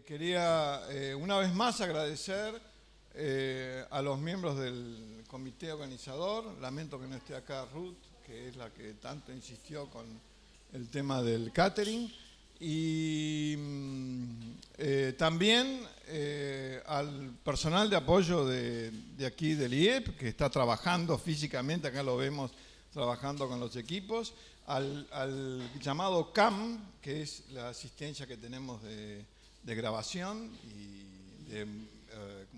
Quería una vez más agradecer a los miembros del comité organizador. Lamento que no esté acá Ruth, que es la que tanto insistió con el tema del catering. Y también al personal de apoyo de aquí del IEP, que está trabajando físicamente, acá lo vemos trabajando con los equipos, al llamado CAM, que es la asistencia que tenemos de grabación y de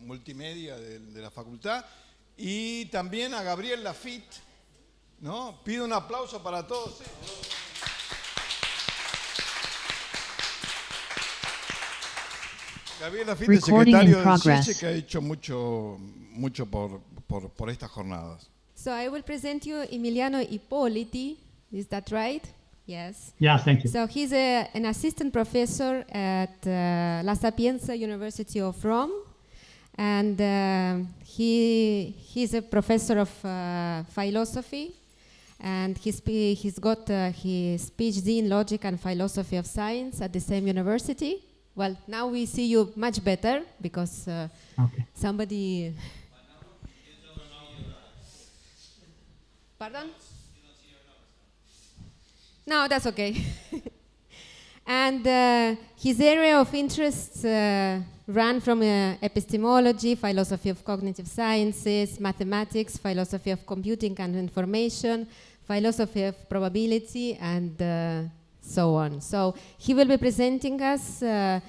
multimedia de la facultad, y también a Gabriel Lafitte, ¿no? Pido un aplauso para todos ellos. Gabriel Lafitte, el secretario del CIECE, que ha hecho mucho por estas jornadas. So I will present you Emiliano Ippoliti. Is that right? Yes. Yeah, thank you. So he's an assistant professor at La Sapienza University of Rome, and he's a professor of philosophy, and he's got his PhD in logic and philosophy of science at the same university. Well, now we see you much better because somebody. Pardon? No, that's okay. And his area of interests ran from epistemology, philosophy of cognitive sciences, mathematics, philosophy of computing and information, philosophy of probability, and so on. So he will be presenting us a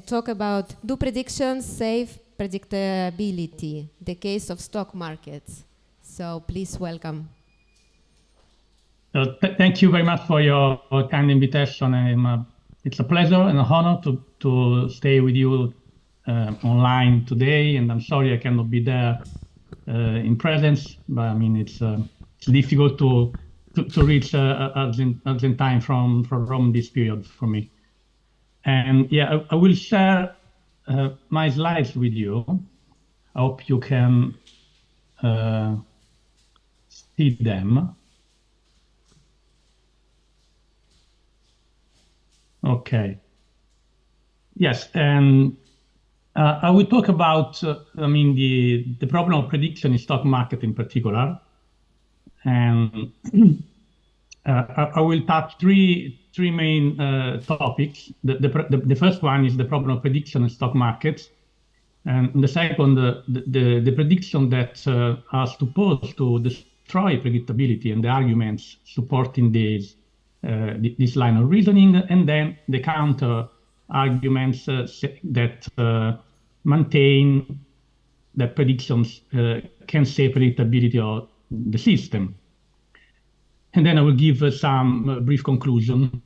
talk about do predictions save predictability, the case of stock markets. So please welcome. Thank you very much for your kind invitation. It's a pleasure and an honor to stay with you online today. And I'm sorry I cannot be there in presence, but I mean it's difficult to reach Argentine from Rome this period for me. And yeah, I will share my slides with you. I hope you can see them. Okay. Yes, and I will talk about, the problem of prediction in stock market in particular, and I will touch three main topics. The first one is the problem of prediction in stock markets, and the second, the prediction that are supposed to destroy predictability and the arguments supporting this line of reasoning, and then the counter arguments that maintain that predictions can save predictability of the system. And then I will give some brief conclusion.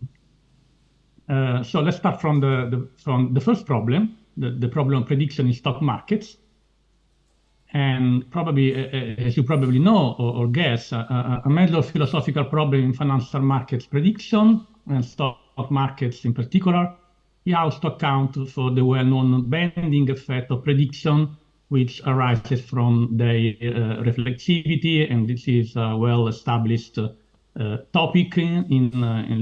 So let's start from the first problem, the problem of prediction in stock markets. And probably, as you probably know or guess, a major philosophical problem in financial markets prediction and stock markets in particular is how to account for the well-known bending effect of prediction, which arises from their reflexivity, and this is a well-established topic in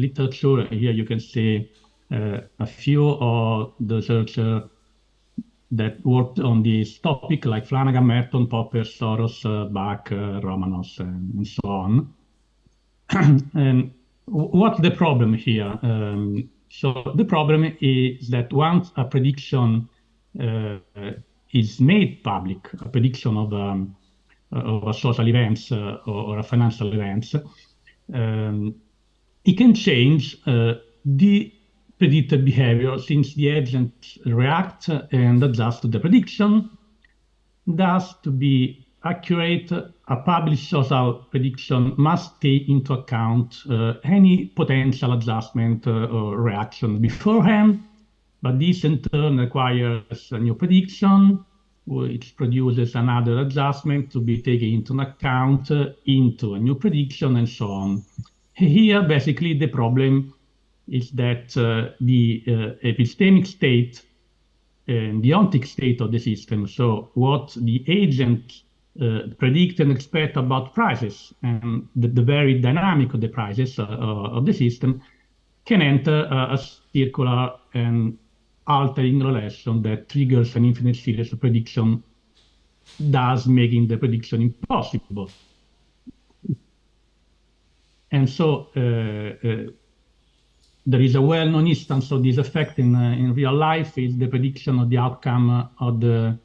literature. Here you can see a few of the researchers that worked on this topic, like Flanagan, Merton, Popper, Soros, Bach, Romanos, and so on. And what's the problem here? So the problem is that once a prediction is made public, a prediction of a social events or a financial events, it can change the predicted behavior since the agent react and adjust to the prediction. Thus, to be accurate, a published social prediction must take into account any potential adjustment or reaction beforehand, but this in turn requires a new prediction, which produces another adjustment to be taken into account into a new prediction, and so on. Here, basically, the problem is that the epistemic state and the ontic state of the system, so what the agent predict and expect about prices and the very dynamic of the prices of the system, can enter a circular and altering relation that triggers an infinite series of prediction, thus making the prediction impossible. And so there is a well-known instance of this effect in real life, is the prediction of the outcome of the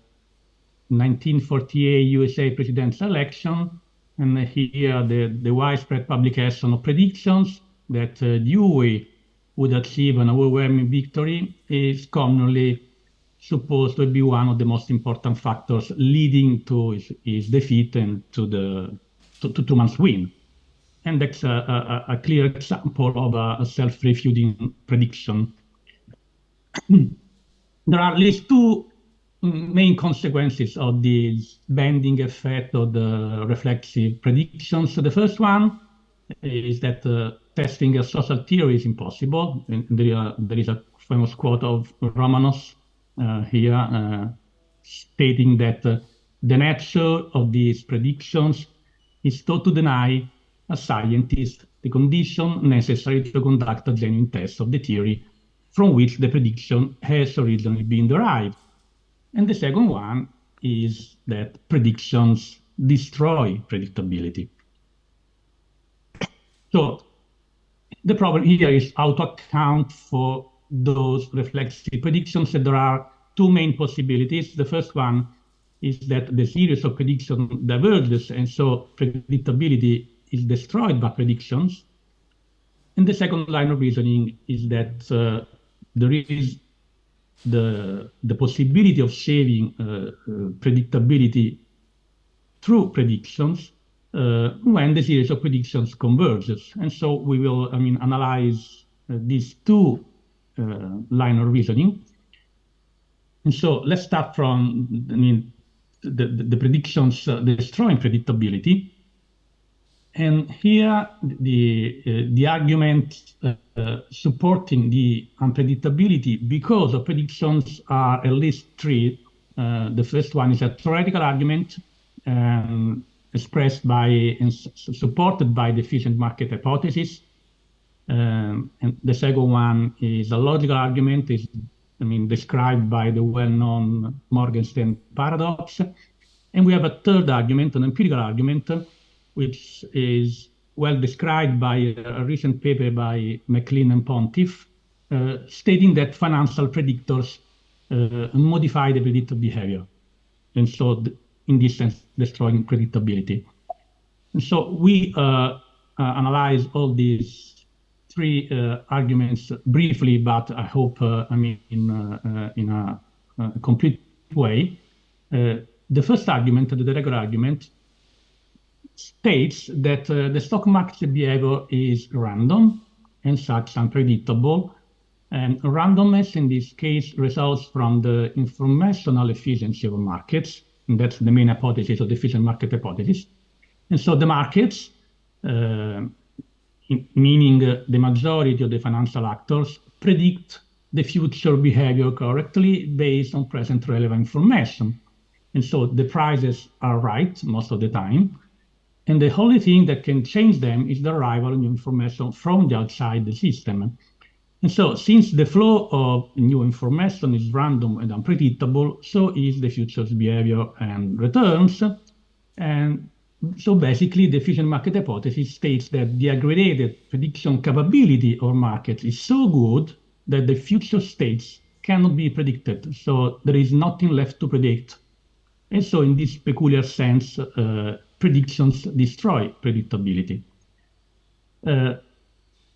1948 USA presidential election. And here the widespread publication of predictions that Dewey would achieve an overwhelming victory is commonly supposed to be one of the most important factors leading to his defeat and to Truman's win. And that's a clear example of a self-refuting prediction. There are at least two main consequences of this bending effect of the reflexive predictions. So the first one is that testing a social theory is impossible. And there is a famous quote of Romanos here stating that the nature of these predictions is to deny a scientist the condition necessary to conduct a genuine test of the theory from which the prediction has originally been derived. And the second one is that predictions destroy predictability. So the problem here is how to account for those reflexive predictions. And there are two main possibilities. The first one is that the series of predictions diverges, and so predictability is destroyed by predictions. And the second line of reasoning is that there is the possibility of saving predictability through predictions when the series of predictions converges. And so we will, analyze these two line of reasoning. And so let's start from, the predictions destroying predictability. And here, the argument supporting the unpredictability because of predictions are at least three. The first one is a theoretical argument expressed by and supported by the efficient market hypothesis. And the second one is a logical argument, described by the well-known Morgenstern paradox. And we have a third argument, an empirical argument, which is well described by a recent paper by McLean and Pontiff, stating that financial predictors modify the predictive behavior. And so, in this sense, destroying predictability. And so we analyze all these three arguments briefly, but I hope, in a complete way. The first argument, the theoretical argument, states that the stock market behavior is random and such unpredictable. And randomness in this case results from the informational efficiency of markets. And that's the main hypothesis of the efficient market hypothesis. And so the markets, meaning the majority of the financial actors, predict the future behavior correctly based on present relevant information. And so the prices are right most of the time. And the only thing that can change them is the arrival of new information from the outside the system. And so since the flow of new information is random and unpredictable, so is the future's behavior and returns. And so basically the efficient market hypothesis states that the aggregated prediction capability of markets is so good that the future states cannot be predicted. So there is nothing left to predict. And so in this peculiar sense, predictions destroy predictability.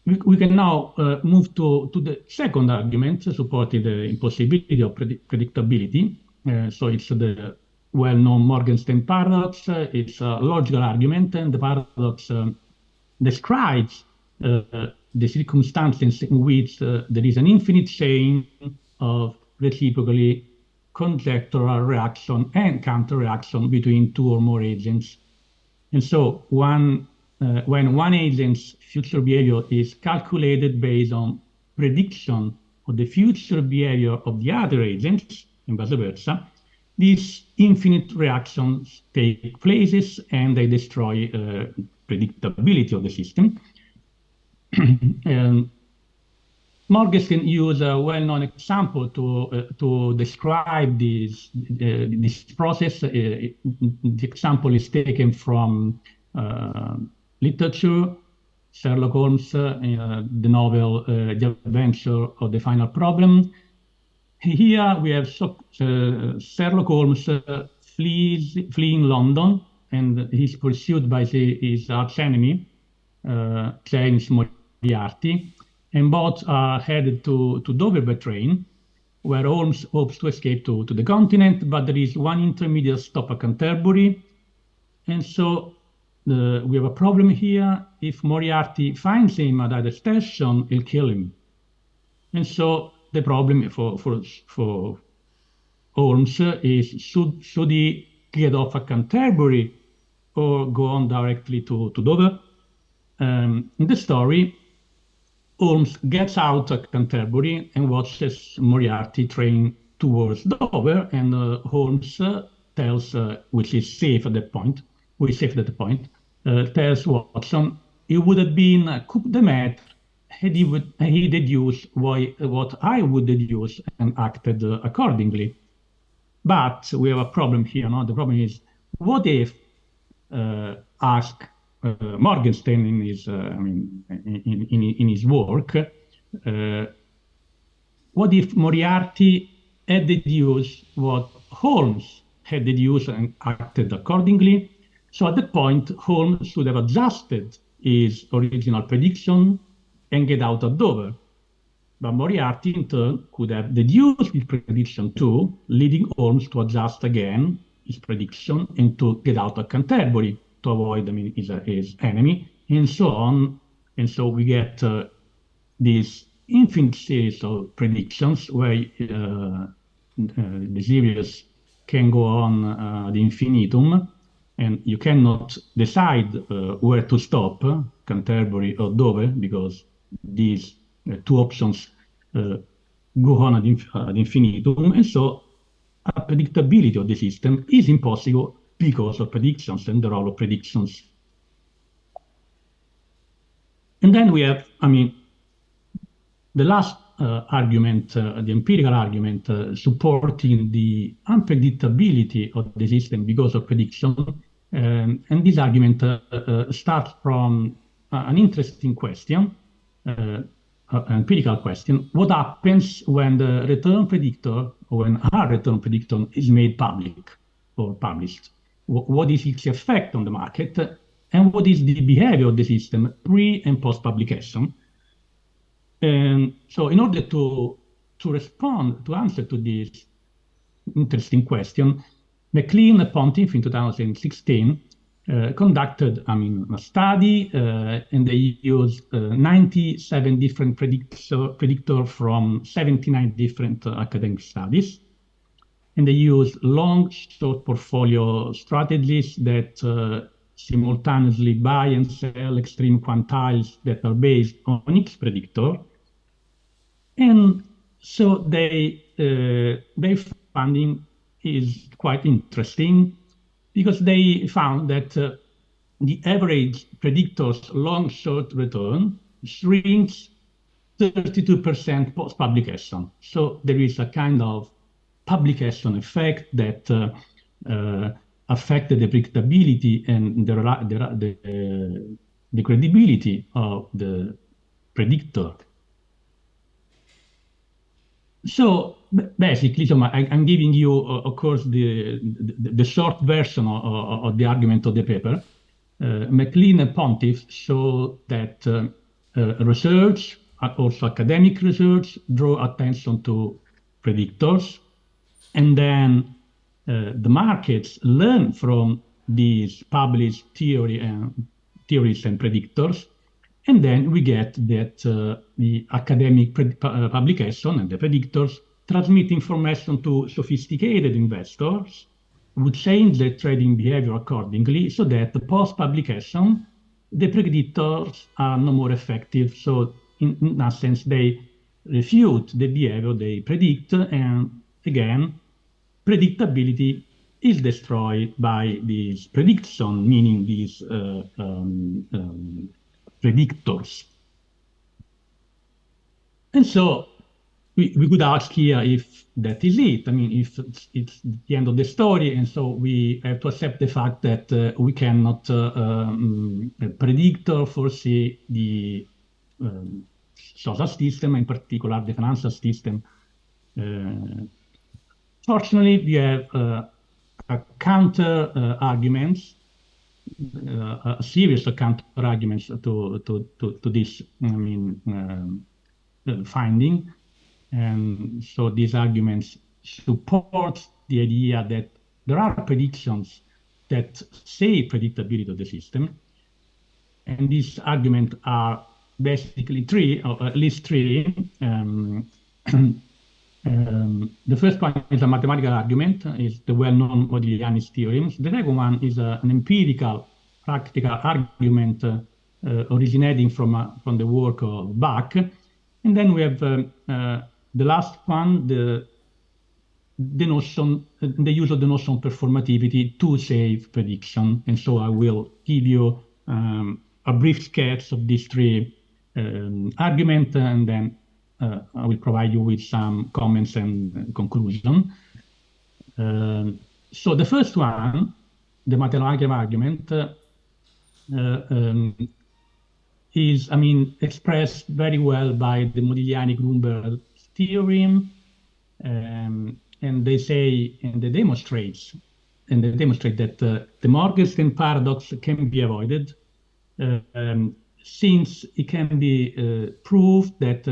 We can now move to the second argument supporting the impossibility of predictability. So it's the well-known Morgenstern paradox. It's a logical argument, and the paradox describes the circumstances in which there is an infinite chain of reciprocally conjectural reaction and counter-reaction between two or more agents. And so when one agent's future behavior is calculated based on prediction of the future behavior of the other agents, and vice versa, these infinite reactions take places and they destroy predictability of the system. Morgenstern used a well-known example to describe this process. The example is taken from literature. Sherlock Holmes, the novel The Adventure of the Final Problem. Here we have Sherlock Holmes fleeing London, and he's pursued by his archenemy, James Moriarty, and both are headed to Dover by train, where Holmes hopes to escape to the continent, but there is one intermediate stop at Canterbury, and so we have a problem here. If Moriarty finds him at either station, he'll kill him. And so the problem for Holmes is, should he get off at Canterbury or go on directly to Dover? In the story, Holmes gets out at Canterbury and watches Moriarty train towards Dover, and Holmes tells, which is safe at that point, tells Watson it would have been a coup de maître had he deduced what I would deduce and acted accordingly. But we have a problem here. No? The problem is, what if ask Morgenstern in his in his work, what if Moriarty had deduced what Holmes had deduced and acted accordingly? So at that point, Holmes should have adjusted his original prediction and get out of Dover. But Moriarty, in turn, could have deduced his prediction too, leading Holmes to adjust again his prediction and to get out of Canterbury to avoid his enemy, and so on. And so we get this infinite series of predictions where the series can go on ad infinitum, and you cannot decide where to stop, Canterbury or Dover, because these two options go on ad infinitum, and so a predictability of the system is impossible because of predictions and the role of predictions. And then we have, the last argument, the empirical argument supporting the unpredictability of the system because of prediction. And this argument starts from an interesting question, an empirical question. What happens when the return predictor, or when our return predictor is made public or published? What is its effect on the market? And what is the behavior of the system pre and post publication? And so in order to answer to this interesting question, McLean and Pontiff in 2016 conducted a study, and they used 97 different predictors from 79 different academic studies. And they used long, short portfolio strategies that simultaneously buy and sell extreme quantiles that are based on each predictor. And so their finding is quite interesting, because they found that the average predictor's long-short return shrinks 32% post-publication. So there is a kind of publication effect that affected the predictability and the credibility of the predictor. So basically, I'm giving you, of course, the short version of the argument of the paper. McLean and Pontiff show that research, also academic research, draw attention to predictors, and then the markets learn from these published theories and predictors. And then we get that the academic publication and the predictors transmit information to sophisticated investors who change their trading behavior accordingly, so that the post-publication, the predictors are no more effective. So in that sense, they refute the behavior they predict, and again, predictability is destroyed by this prediction, meaning these predictors. And so we could ask here if that is it. I mean, if it's the end of the story, and so we have to accept the fact that we cannot predict or foresee the social system, in particular the financial system. Fortunately, we have a counter arguments, a series of counter arguments to this, finding. And so these arguments support the idea that there are predictions that save predictability of the system. And these arguments are basically three, or at least three. The first one is a mathematical argument, is the well-known Modigliani's theorems. The second one is an empirical, practical argument originating from the work of Bach. And then we have the last one, the use of the notion of performativity to save prediction. And so I will give you a brief sketch of these three arguments, and then I will provide you with some comments and conclusion. So the first one, the mathematical argument, is, expressed very well by the Modigliani-Grunberg theorem, and they say, and they demonstrate that the Morgenstern paradox can be avoided, since it can be proved that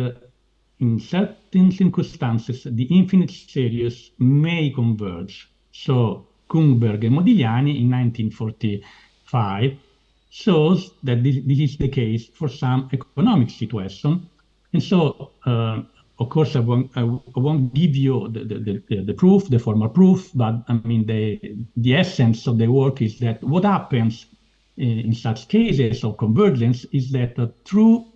in certain circumstances, the infinite series may converge. So Grunberg and Modigliani in 1945 shows that this is the case for some economic situation. And so, of course, I won't give you the proof, the formal proof, but the essence of the work is that what happens in such cases of convergence is that through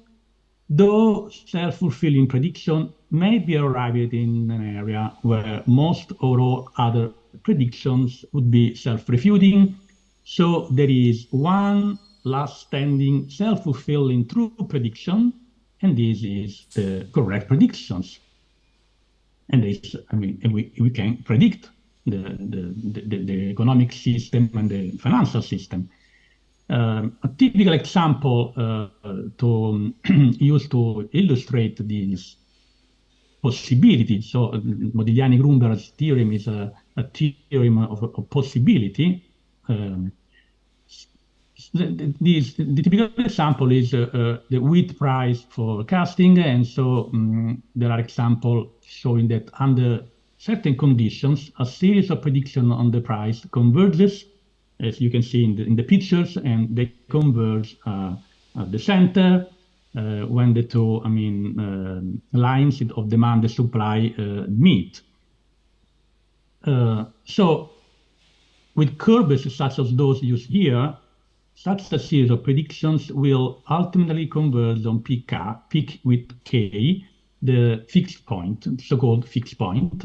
though self-fulfilling prediction may be arrived in an area where most or all other predictions would be self-refuting. So there is one last standing self-fulfilling true prediction, and this is the correct predictions. And this, we can predict the economic system and the financial system. A typical example to use to illustrate this possibility. So Modigliani-Grunberg's theorem is a theorem of possibility. The typical example is the wheat price forecasting, and so there are examples showing that under certain conditions, a series of predictions on the price converges, as you can see in the pictures, and they converge at the center when the two lines of demand and supply meet. So with curves such as those used here, such a series of predictions will ultimately converge on peak with K, the fixed point, so-called fixed point.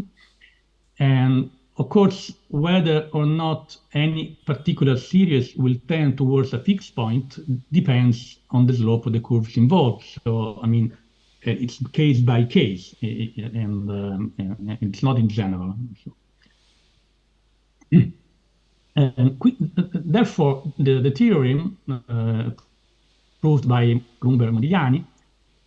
And of course, whether or not any particular series will tend towards a fixed point depends on the slope of the curves involved. So, it's case by case, and it's not in general. Therefore, the theorem proved by Grunberg and Modigliani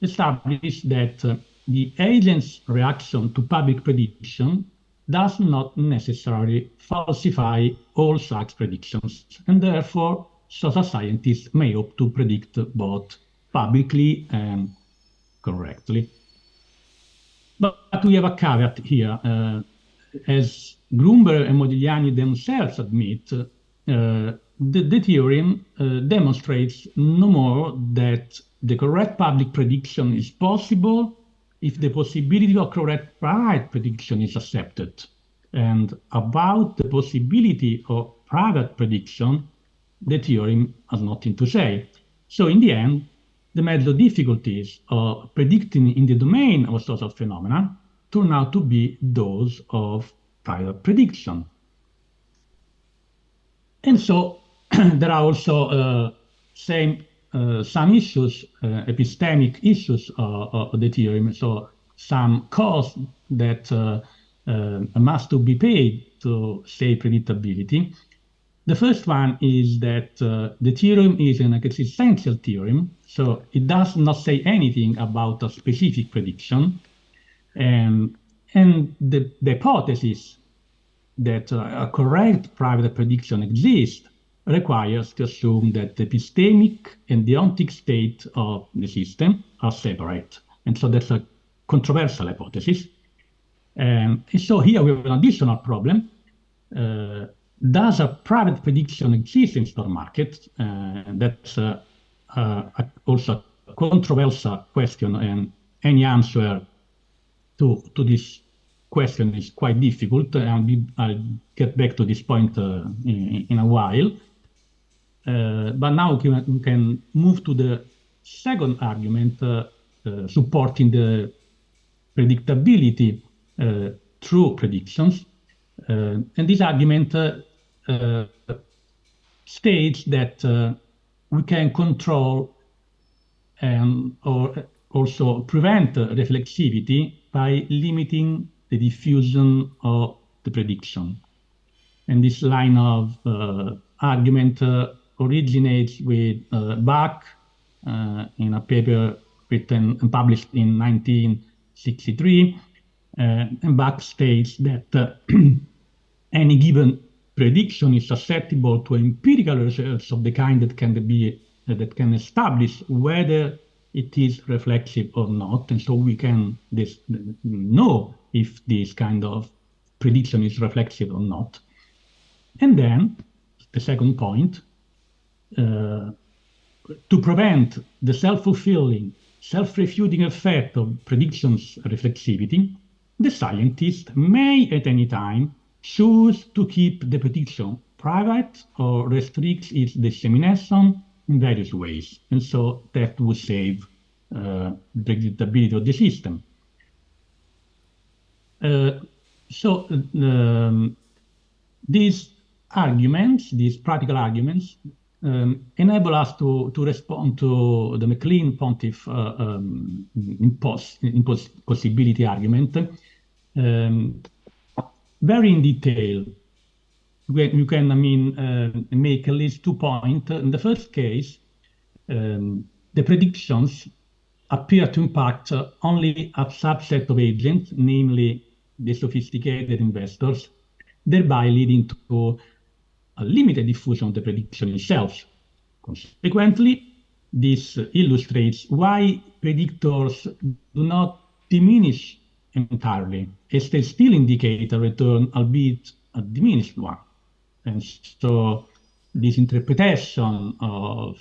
established that the agent's reaction to public prediction does not necessarily falsify all such predictions, and therefore social scientists may opt to predict both publicly and correctly. But we have a caveat here. As Grunberg and Modigliani themselves admit, the theorem demonstrates no more that the correct public prediction is possible if the possibility of correct private prediction is accepted. And about the possibility of private prediction, the theorem has nothing to say. So in the end, the method difficulties of predicting in the domain of social phenomena turn out to be those of private prediction. And so there are also same some issues, epistemic issues of the theorem, so some costs that must to be paid to say predictability. The first one is that the theorem is an existential theorem, so it does not say anything about a specific prediction, and the hypothesis that a correct private prediction exists requires to assume that the epistemic and deontic state of the system are separate. And so that's a controversial hypothesis. And so here we have an additional problem. Does a private prediction exist in stock market? That's also a controversial question, and any answer to this question is quite difficult. I'll get back to this point in a while. But now we can move to the second argument supporting the predictability through predictions. And this argument states that we can control or also prevent reflexivity by limiting the diffusion of the prediction. And this line of argument originates with Bach in a paper written and published in 1963. And Bach states that any given prediction is susceptible to empirical research of the kind that can establish whether it is reflexive or not. And so we can know if this kind of prediction is reflexive or not. And then the second point, to prevent the self-fulfilling, self-refuting effect of predictions reflexivity, the scientist may at any time choose to keep the prediction private or restrict its dissemination in various ways. And so that would save the predictability of the system. These arguments, these practical arguments, enable us to respond to the MacLean-Pontiff impossibility argument very in detail. You can, make at least 2 points. In the first case, the predictions appear to impact only a subset of agents, namely the sophisticated investors, thereby leading to a limited diffusion of the prediction itself. Consequently, this illustrates why predictors do not diminish entirely, as they still indicate a return, albeit a diminished one. And so this interpretation of,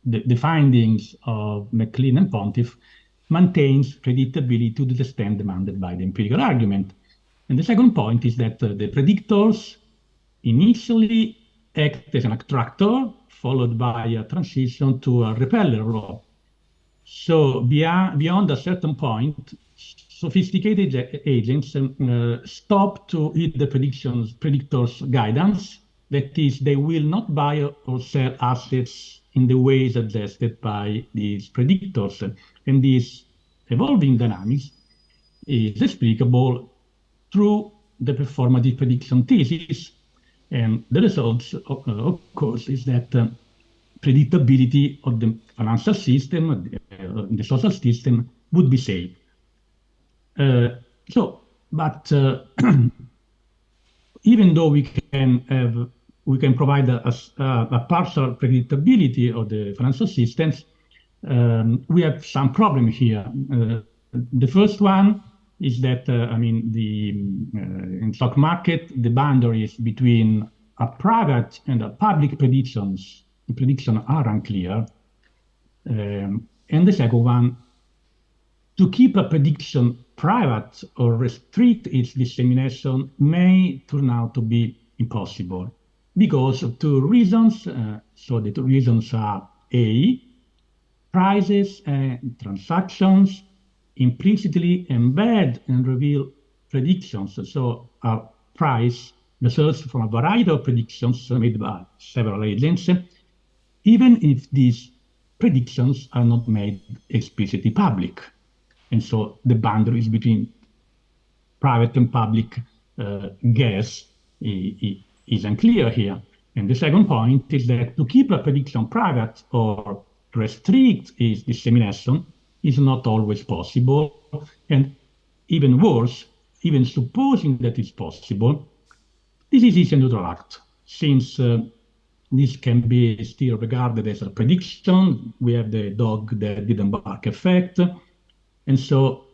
the findings of MacLean and Pontiff maintains predictability to the extent demanded by the empirical argument. And the second point is that the predictors initially act as an attractor, followed by a transition to a repeller law. So beyond a certain point, sophisticated agents stop to heed the predictors' guidance. That is, they will not buy or sell assets in the way suggested by these predictors. And this evolving dynamics is explicable through the performative prediction thesis. And the result, of course, is that predictability of the financial system, the social system, would be saved. But even though we can provide a partial predictability of the financial systems, we have some problem here. The first one is that in stock market, the boundaries between a private and a public prediction are unclear. And the second one, to keep a prediction private or restrict its dissemination may turn out to be impossible because of two reasons. So the two reasons are A, prices and transactions implicitly embed and reveal predictions. So a price results from a variety of predictions made by several agents. even if these predictions are not made explicitly public. And so the boundaries between private and public guess is unclear here. And the second point is that to keep a prediction private or restrict its dissemination is not always possible. And even worse, even supposing that it's possible, this is a neutral act, since this can be still regarded as a prediction. We have the dog that didn't bark effect. And so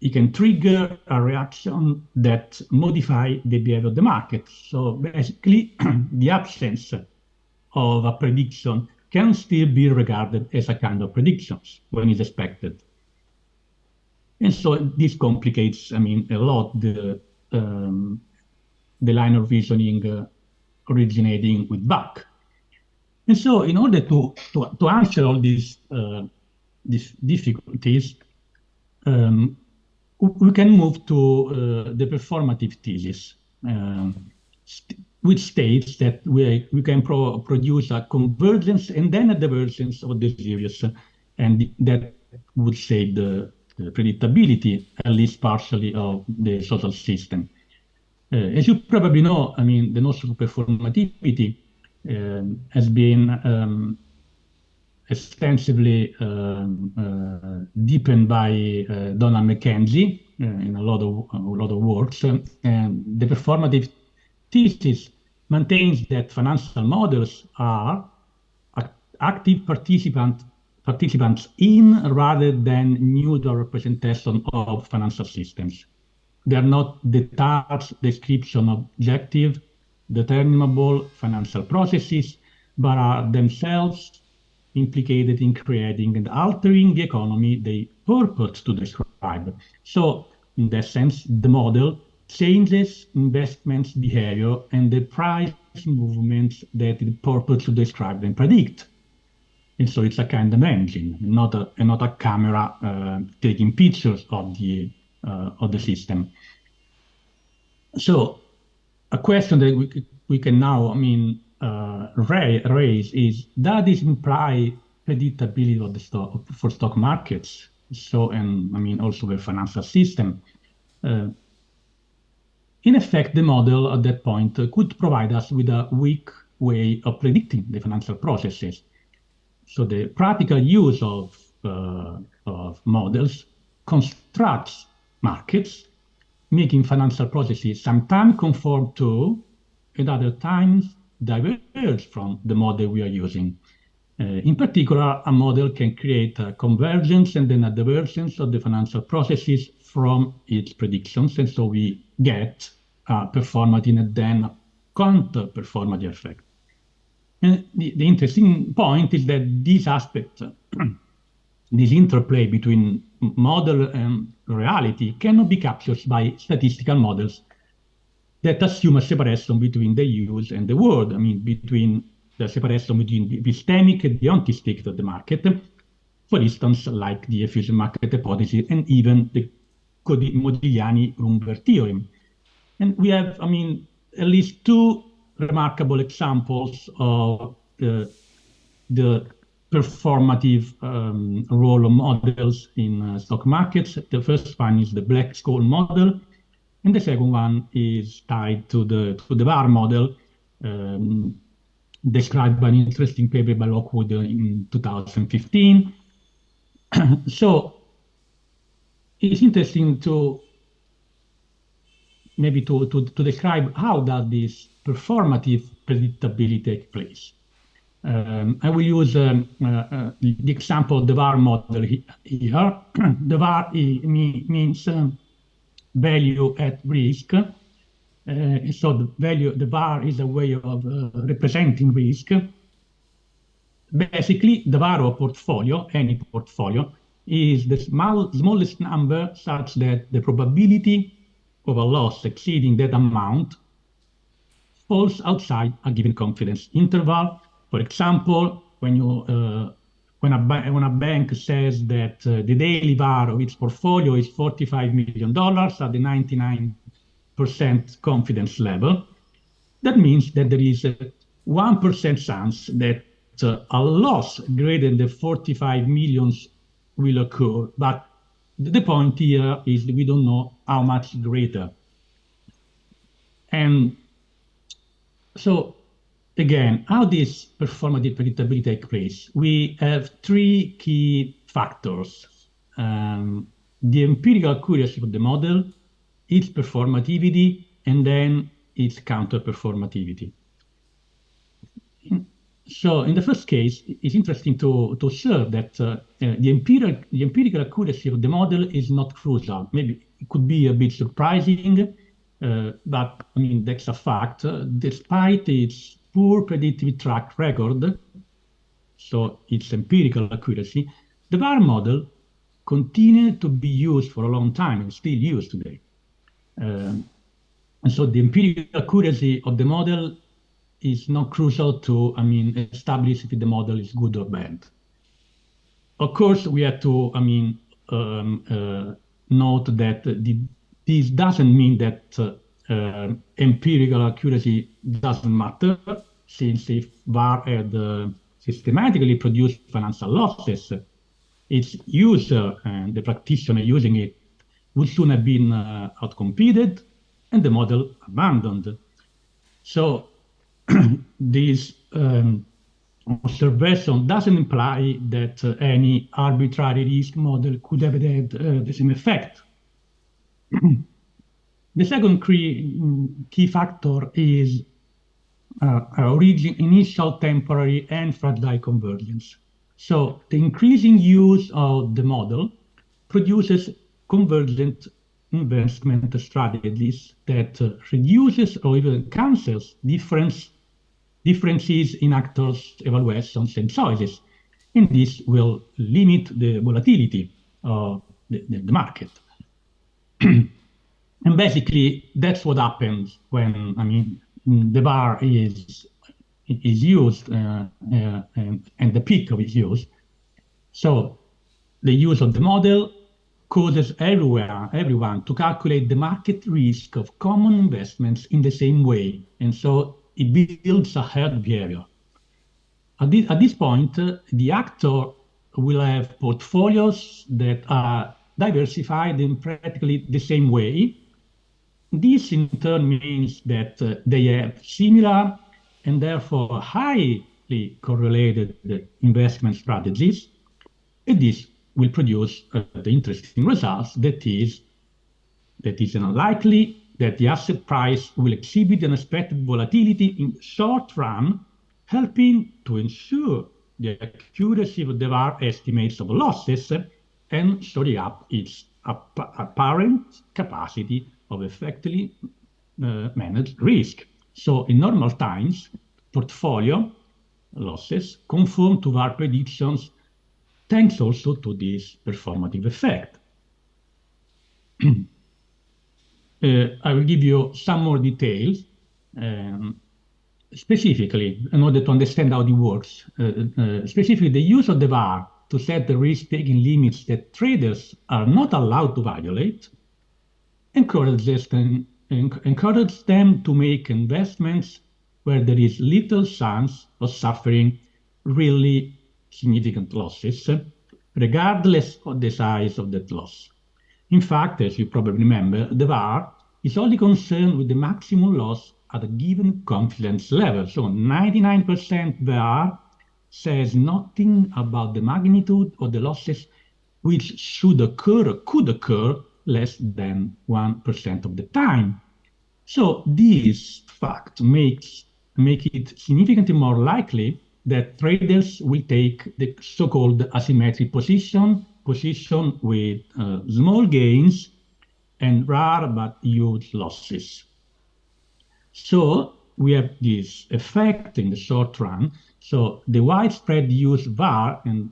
it can trigger a reaction that modify the behavior of the market. So basically, the absence of a prediction can still be regarded as a kind of predictions when it's expected. And so this complicates, a lot the line of reasoning originating with Bach. And so in order to answer all these difficulties, we can move to the performative thesis, which states that we can produce a convergence and then a divergence of the series, and that would save the predictability, at least partially, of the social system. As you probably know, the notion of performativity has been extensively deepened by Donald Mackenzie in a lot of works, and the performative thesis maintains that financial models are active participants in rather than neutral representation of financial systems. They are not detached description of objective, determinable financial processes, but are themselves implicated in creating and altering the economy they purport to describe. So, in that sense, the model changes investments behavior and the price movements that it purports to describe and predict. And so it's a kind of engine, not a camera taking pictures of the system. So a question that we can now raise is, does this imply predictability of the stock markets? So, and also the financial system. In effect, the model at that point could provide us with a weak way of predicting the financial processes. So the practical use of models constructs markets, making financial processes sometimes conform to, and other times diverge from the model we are using. In particular, a model can create a convergence and then a divergence of the financial processes from its predictions, and so we get a performative and then a counter-performative effect. And the interesting point is that this aspect, this interplay between model and reality, cannot be captured by statistical models that assume a separation between the use and the word. Between the separation between the epistemic and the ontic of the market, for instance, like the efficient market hypothesis and even the Modigliani-Rumber theorem. And we have, at least two remarkable examples of the performative role of models in stock markets. The first one is the Black-Scholes model, and the second one is tied to the VAR model, described by an interesting paper by Lockwood in 2015. So it's interesting to describe how does this performative predictability take place. I will use the example of the VAR model here. The VAR means value at risk. So the VAR is a way of representing risk. Basically, the VAR of portfolio, any portfolio, is the smallest number such that the probability of a loss exceeding that amount falls outside a given confidence interval. For example, when a bank says that the daily VAR of its portfolio is $45 million at the 99% confidence level, that means that there is a 1% chance that a loss greater than 45 millions will occur, but the point here is we don't know how much greater. And so, again, how this performative predictability takes place? We have three key factors. The empirical accuracy of the model, its performativity, and then its counter-performativity. So in the first case, it's interesting to observe that the empirical accuracy of the model is not crucial. Maybe it could be a bit surprising, but I mean, that's a fact. Despite its poor predictive track record, so its empirical accuracy, the VAR model continued to be used for a long time and still used today. And so the empirical accuracy of the model is not crucial to, establish if the model is good or bad. Of course, we have to, note that this doesn't mean that empirical accuracy doesn't matter, since if VAR had systematically produced financial losses, its user and the practitioner using it would soon have been outcompeted and the model abandoned. So this observation doesn't imply that any arbitrary risk model could have had the same effect. The second key factor is initial temporary and fragile convergence. So the increasing use of the model produces convergent investment strategies that reduces or even cancels differences in actors' evaluations and choices. And this will limit the volatility of the market. And basically, that's what happens when, the VAR is used and the peak of its use. So the use of the model causes everyone to calculate the market risk of common investments in the same way. And so it builds a herd behavior. At this point, the actor will have portfolios that are diversified in practically the same way. This in turn means that they have similar and therefore highly correlated investment strategies, and this will produce the interesting results that is unlikely that the asset price will exhibit unexpected volatility in the short run, helping to ensure the accuracy of the VAR estimates of losses and shoring up its apparent capacity of effectively managed risk. So in normal times, portfolio losses conform to VAR predictions, thanks also to this performative effect. I will give you some more details, specifically, in order to understand how it works. Specifically, the use of the VAR to set the risk-taking limits that traders are not allowed to violate encourages them to make investments where there is little chance of suffering really significant losses, regardless of the size of that loss. In fact, as you probably remember, the VAR is only concerned with the maximum loss at a given confidence level. So 99% VAR says nothing about the magnitude of the losses which should occur or could occur less than 1% of the time. So this fact make it significantly more likely that traders will take the so-called asymmetric position with small gains and rare but huge losses. So we have this effect in the short run. So the widespread use of VAR, and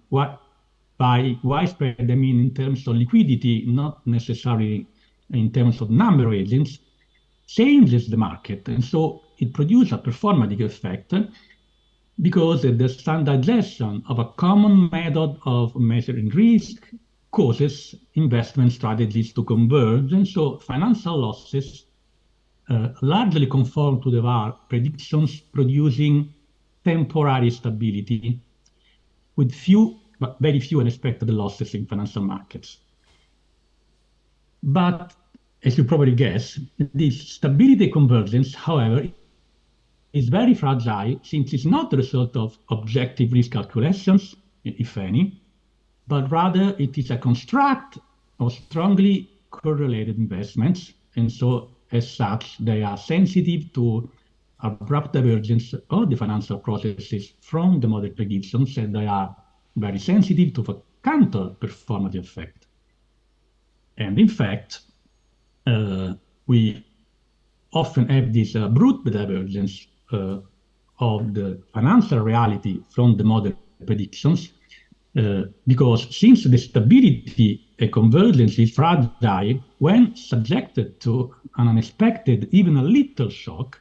by widespread I mean in terms of liquidity, not necessarily in terms of number of agents, changes the market. And so it produces a performative effect because the standardization of a common method of measuring risk causes investment strategies to converge. And so financial losses largely conform to the VAR predictions, producing temporary stability with few, but very few unexpected losses in financial markets. But as you probably guess, this stability convergence, however, is very fragile since it's not the result of objective risk calculations, if any, but rather it is a construct of strongly correlated investments. And so as such, they are sensitive to abrupt divergence of the financial processes from the model predictions, and they are very sensitive to the counter-performative effect. And in fact, we often have this brute divergence of the financial reality from the model predictions, because since the stability convergence is fragile, when subjected to an unexpected, even a little shock,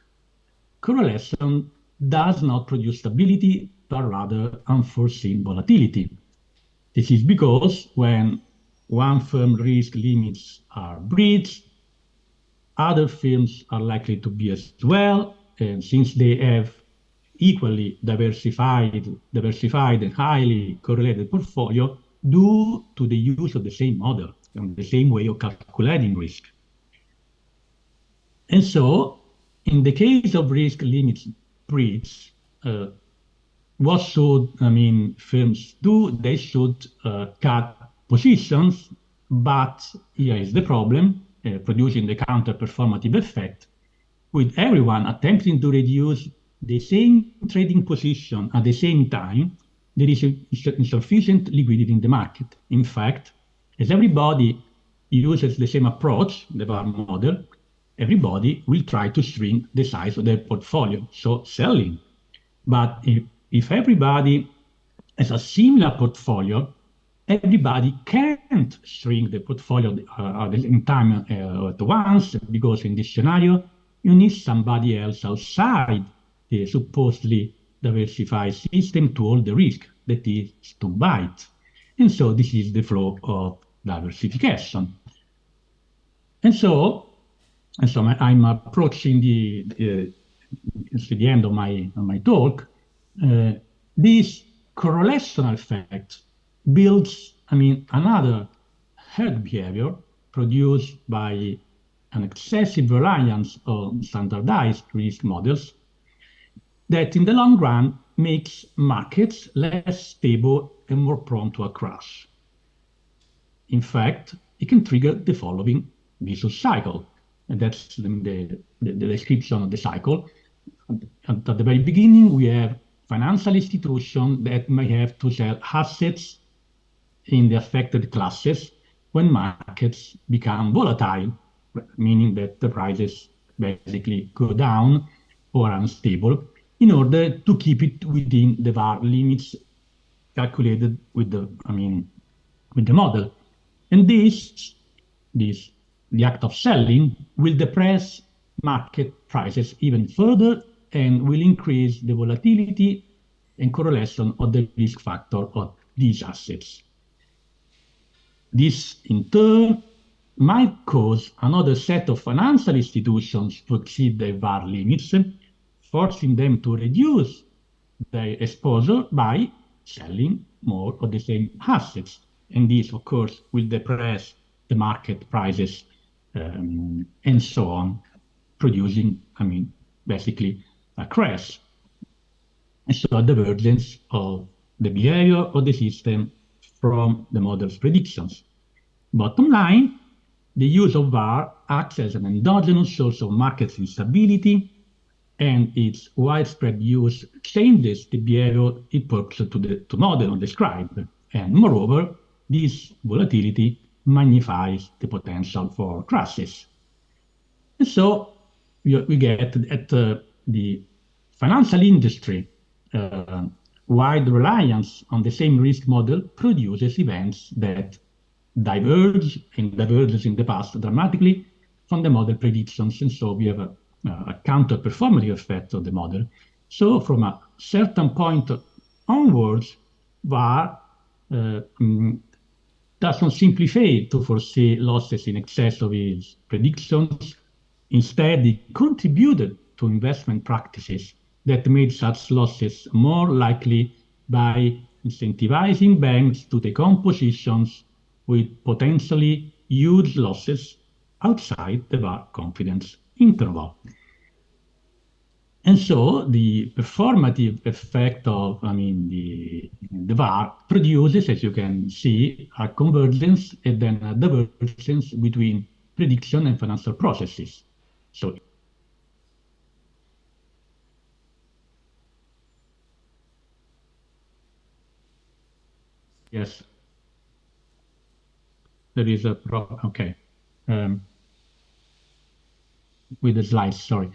correlation does not produce stability, but rather unforeseen volatility. This is because when one firm risk limits are breached, other firms are likely to be as well, and since they have equally diversified and highly correlated portfolio due to the use of the same model and the same way of calculating risk. And so, in the case of risk limits breach, what should firms do? They should cut positions, but here is the problem, producing the counter-performative effect, with everyone attempting to reduce the same trading position at the same time, there is insufficient liquidity in the market. In fact, as everybody uses the same approach, the VAR model, everybody will try to shrink the size of their portfolio, so selling. But if everybody has a similar portfolio, everybody can't shrink the portfolio at the same time at once, because in this scenario, you need somebody else outside the supposedly diversified system to hold the risk, that is to buy it. And so this is the flow of diversification. And so I'm approaching the end of my talk. This correlational effect builds, another herd behavior produced by an excessive reliance on standardized risk models that in the long run makes markets less stable and more prone to a crash. In fact, it can trigger the following vicious cycle. And that's the description of the cycle. At the very beginning, we have financial institutions that may have to sell assets in the affected classes when markets become volatile, meaning that the prices basically go down or are unstable, in order to keep it within the VAR limits calculated with the model. And the act of selling will depress market prices even further and will increase the volatility and correlation of the risk factor of these assets. This, in turn, might cause another set of financial institutions to exceed their VAR limits, forcing them to reduce their exposure by selling more of the same assets. And this, of course, will depress the market prices and so on, producing, basically a crash. And so a divergence of the behavior of the system from the model's predictions. Bottom line, the use of VAR acts as an endogenous source of market instability, and its widespread use changes the behavior it purports to model or describe. And moreover, this volatility magnifies the potential for crashes. And so we get at the financial industry, wide reliance on the same risk model produces events that diverges in the past dramatically from the model predictions. And so we have a counter-performative effect of the model. So from a certain point onwards, VAR does not simply fail to foresee losses in excess of its predictions. Instead, it contributed to investment practices that made such losses more likely by incentivizing banks to take on positions with potentially huge losses outside the VaR confidence interval. And so the performative effect of, the VaR produces, as you can see, a convergence and then a divergence between prediction and financial processes. So yes, there is a problem. Okay. With the slides, sorry.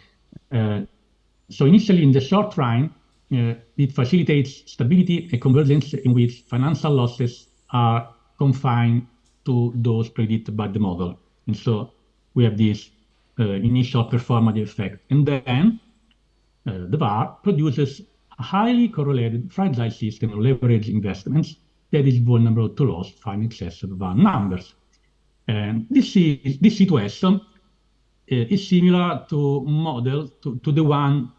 So initially, in the short run, it facilitates stability and convergence in which financial losses are confined to those predicted by the model. And so we have this initial performative effect. And then the VaR produces a highly correlated fragile system of leveraged investments that is vulnerable to loss far in excess of VaR numbers. And this situation is similar to the one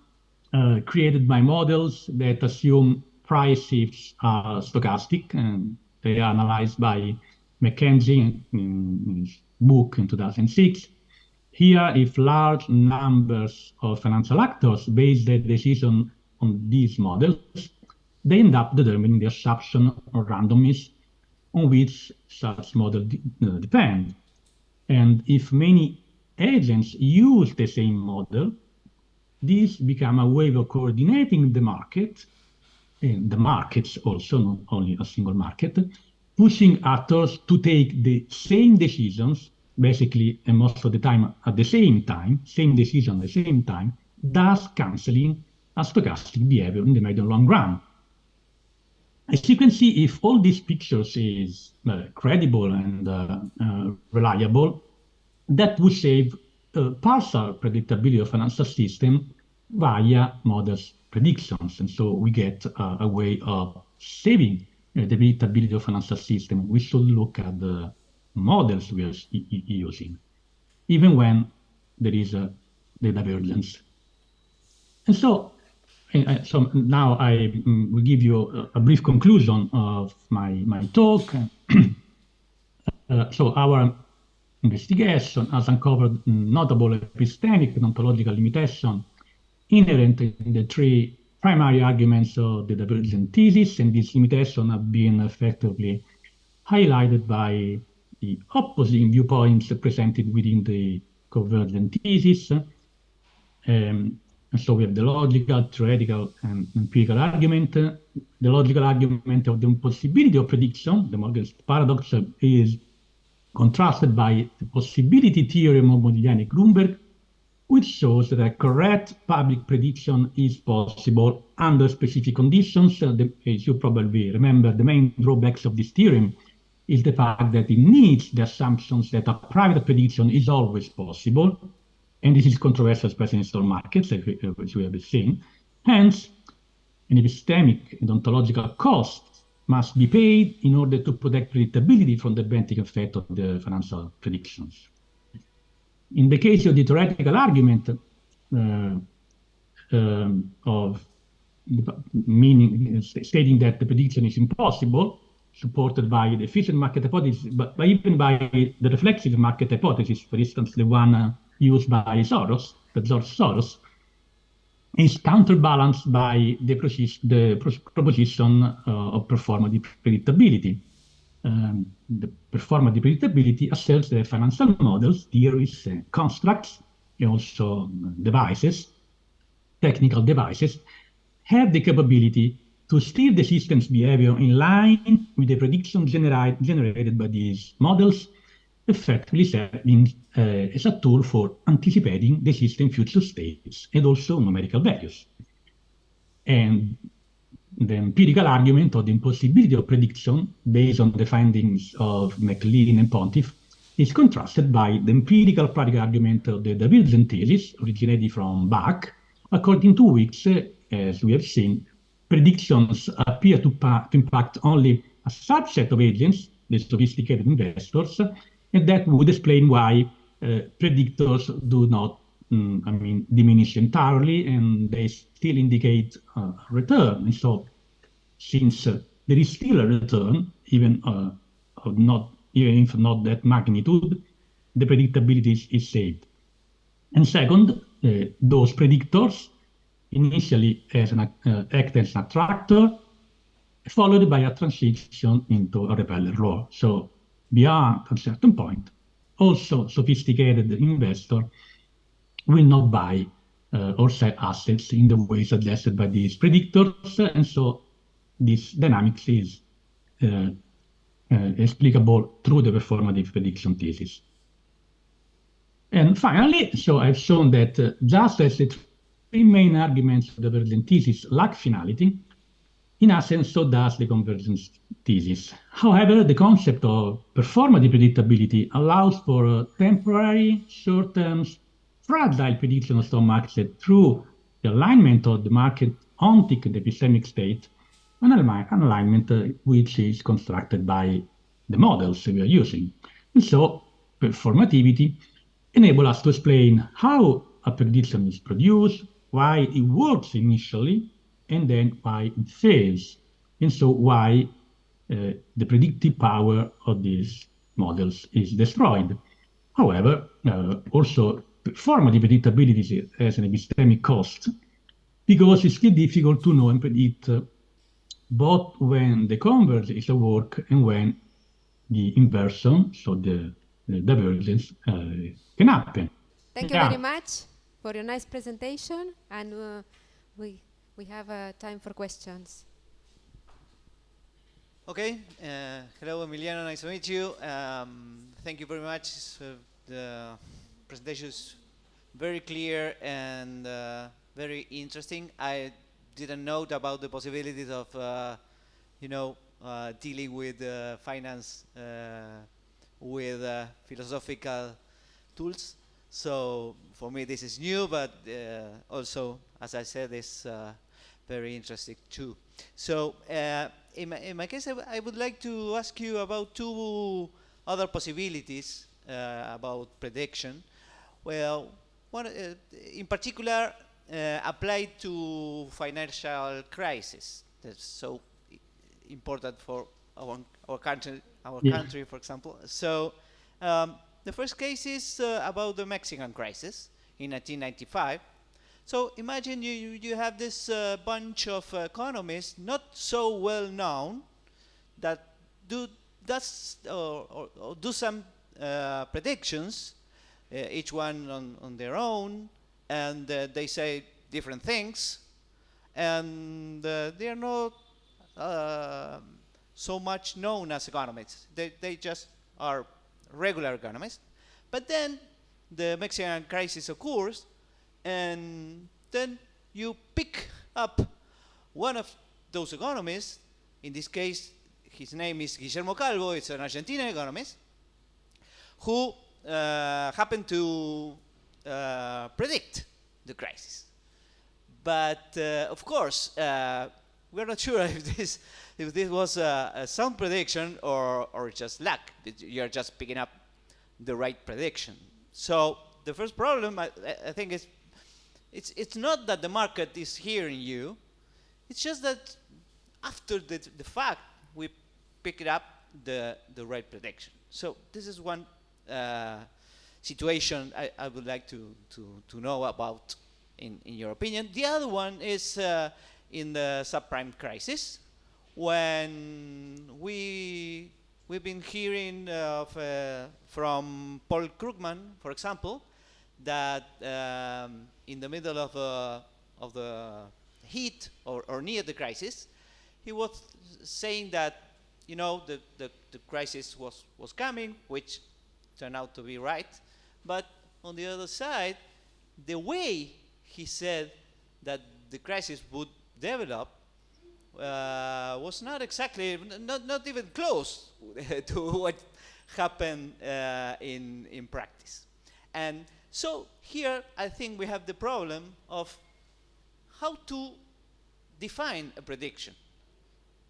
created by models that assume price shifts are stochastic, and they are analyzed by McKenzie in his book in 2006. Here, if large numbers of financial actors base their decision on these models, they end up determining the assumption or randomness on which such models depend. And if many agents use the same model, these become a way of coordinating the market, and the markets also, not only a single market, pushing actors to take the same decisions, basically, and most of the time at the same time, same decision at the same time, thus canceling a stochastic behavior in the medium long run. As you can see, if all these pictures is credible and reliable, that would save partial predictability of financial system via models predictions. And so we get a way of saving the predictability of financial system. We should look at the models we are using, even when there is the divergence. And so now I will give you a brief conclusion of my talk. So our investigation has uncovered notable epistemic and ontological limitation inherent in the three primary arguments of the divergent thesis, and these limitations have been effectively highlighted by the opposing viewpoints presented within the convergent thesis. And so we have the logical, theoretical, and empirical argument. The logical argument of the impossibility of prediction, the Morgan's paradox, is contrasted by the possibility theorem of Modigliani-Grunberg, which shows that a correct public prediction is possible under specific conditions. As you probably remember, the main drawbacks of this theorem is the fact that it needs the assumptions that a private prediction is always possible, and this is controversial, especially in stock markets, as we have seen. Hence, an epistemic and ontological cost must be paid in order to protect predictability from the bending effect of the financial predictions. In the case of the theoretical argument of stating that the prediction is impossible, supported by the efficient market hypothesis, but even by the reflexive market hypothesis, for instance, the one used by George Soros, is counterbalanced by the proposition of performative predictability. The performative predictability asserts that financial models, theories, constructs, and also devices, technical devices, have the capability to steer the system's behavior in line with the predictions generated by these models, effectively serving as a tool for anticipating the system's future states and also numerical values. And the empirical argument of the impossibility of prediction, based on the findings of MacLean and Pontiff, is contrasted by the empirical practical argument of the divergent thesis, originated from Bach, according to which, as we have seen, predictions appear to impact only a subset of agents, the sophisticated investors, and that would explain why predictors do not diminish entirely, and they still indicate a return. And so, since there is still a return, even if not that magnitude, the predictability is saved. And second, those predictors initially act as an attractor, followed by a transition into a repeller law. So beyond a certain point, also sophisticated investor will not buy or sell assets in the way suggested by these predictors, and so this dynamics is explicable through the performative prediction thesis. And finally, so I've shown that just as the three main arguments of the divergent thesis lack finality, in essence, so does the convergence thesis. However, the concept of performative predictability allows for temporary, short-term, fragile prediction of stock market through the alignment of the market ontic the epistemic state, an alignment which is constructed by the models we are using. And so performativity enables us to explain how a prediction is produced, why it works initially, and then why it fails, and so why the predictive power of these models is destroyed. However, also performative predictability has an epistemic cost, because it's still difficult to know and predict both when the converge is at work and when the inversion, so the divergence, can happen. Thank you very much for your nice presentation, and we have time for questions. Okay. Hello, Emiliano. Nice to meet you. Thank you very much. The presentation is very clear and very interesting. I didn't know about the possibilities of, dealing with finance with philosophical tools. So for me, this is new, but also, as I said, it's very interesting too. So in my case, I would like to ask you about two other possibilities about prediction. Well, one in particular applied to financial crisis. That's so important for our country, country, for example. So the first case is about the Mexican crisis in 1995. So imagine you have this bunch of economists, not so well known, that do some predictions, each one on their own, and they say different things, and they are not so much known as economists. They just are regular economists. But then the Mexican crisis occurs, and then you pick up one of those economists. In this case, his name is Guillermo Calvo. It's an Argentine economist who happened to predict the crisis. But of course, we're not sure if this was a sound prediction or just luck. You're just picking up the right prediction. So the first problem, I think, is it's not that the market is hearing you. It's just that after the fact, we pick it up the right prediction. So this is one situation I would like to know about in your opinion. The other one is in the subprime crisis, when we've been hearing of, from Paul Krugman, for example, that in the middle of the heat or near the crisis, he was saying that the crisis was coming, which turned out to be right. But on the other side, the way he said that the crisis would develop was not exactly, not even close to what happened in practice. And so here I think we have the problem of how to define a prediction.